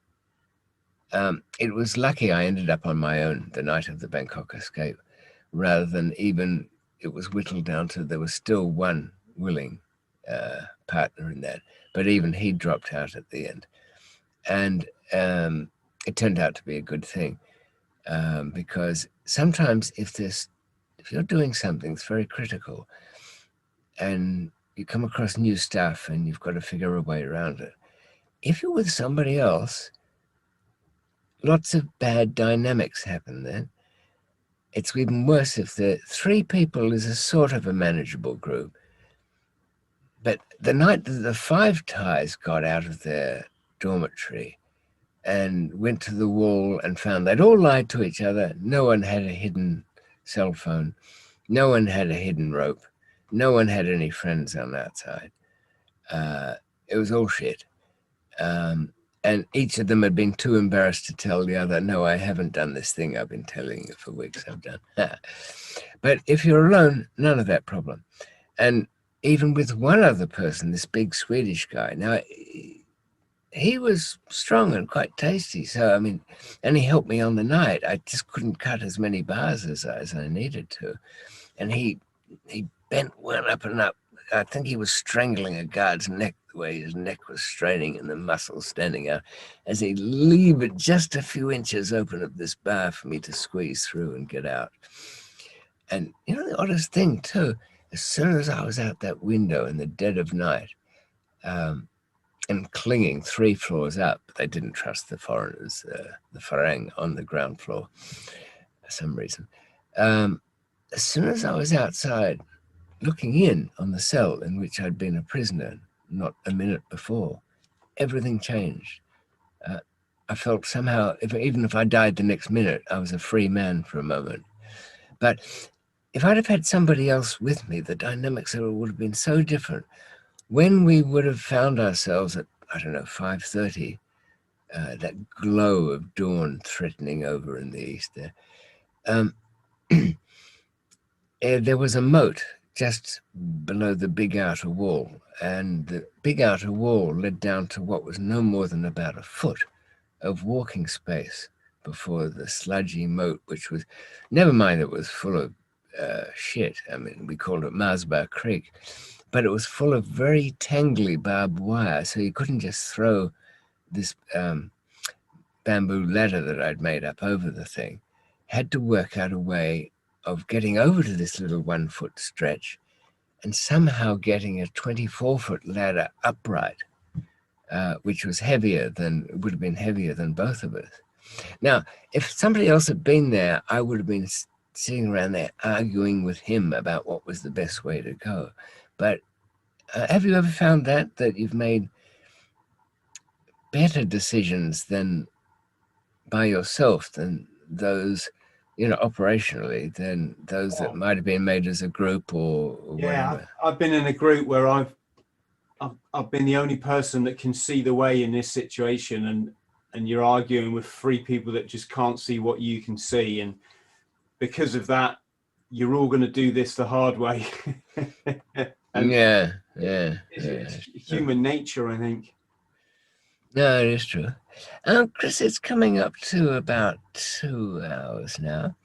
it was lucky I ended up on my own the night of the Bangkok escape, rather than even, it was whittled down to there was still one willing partner in that, but even he dropped out at the end. And it turned out to be a good thing, because sometimes if you're doing something that's very critical and you come across new stuff and you've got to figure a way around it, if you're with somebody else, lots of bad dynamics happen then. It's even worse if the 3 people is a sort of a manageable group. But the night that the 5 Thais got out of their dormitory and went to the wall and found they'd all lied to each other, no one had a hidden cell phone, no one had a hidden rope, no one had any friends on the outside. It was all shit. And each of them had been too embarrassed to tell the other, no, I haven't done this thing I've been telling you for weeks I've done. But if you're alone, none of that problem. And even with one other person, this big Swedish guy, now he was strong and quite tasty. So, I mean, and he helped me on the night. I just couldn't cut as many bars as I needed to. And he bent one up and up. I think he was strangling a guard's neck, the way his neck was straining and the muscles standing out, as he levered just a few inches open of this bar for me to squeeze through and get out. And the oddest thing too, as soon as I was out that window in the dead of night, and clinging 3 floors up, they didn't trust the foreigners, the Farang on the ground floor for some reason. As soon as I was outside, looking in on the cell in which I'd been a prisoner not a minute before, everything changed. I felt somehow, even if I died the next minute, I was a free man for a moment. But if I'd have had somebody else with me, the dynamics would have been so different. When we would have found ourselves at, 5:30, that glow of dawn threatening over in the east there, there was a moat just below the big outer wall, and the big outer wall led down to what was no more than about a foot of walking space before the sludgy moat, which was, never mind, it was full of shit. I mean, we called it Masbar Creek, but it was full of very tangly barbed wire, so you couldn't just throw this bamboo ladder that I'd made up over the thing. Had to work out a way of getting over to this little 1-foot stretch and somehow getting a 24-foot ladder upright, which was would have been heavier than both of us. Now, if somebody else had been there, I would have been sitting around there arguing with him about what was the best way to go. But have you ever found that you've made better decisions than by yourself than those, operationally, than those that might have been made as a group or whatever? I've been in a group where I've I've been the only person that can see the way in this situation, and you're arguing with three people that just can't see what you can see, and because of that, you're all going to do this the hard way. And it's human nature, I think. No, it is true. Chris, it's coming up to about 2 hours now.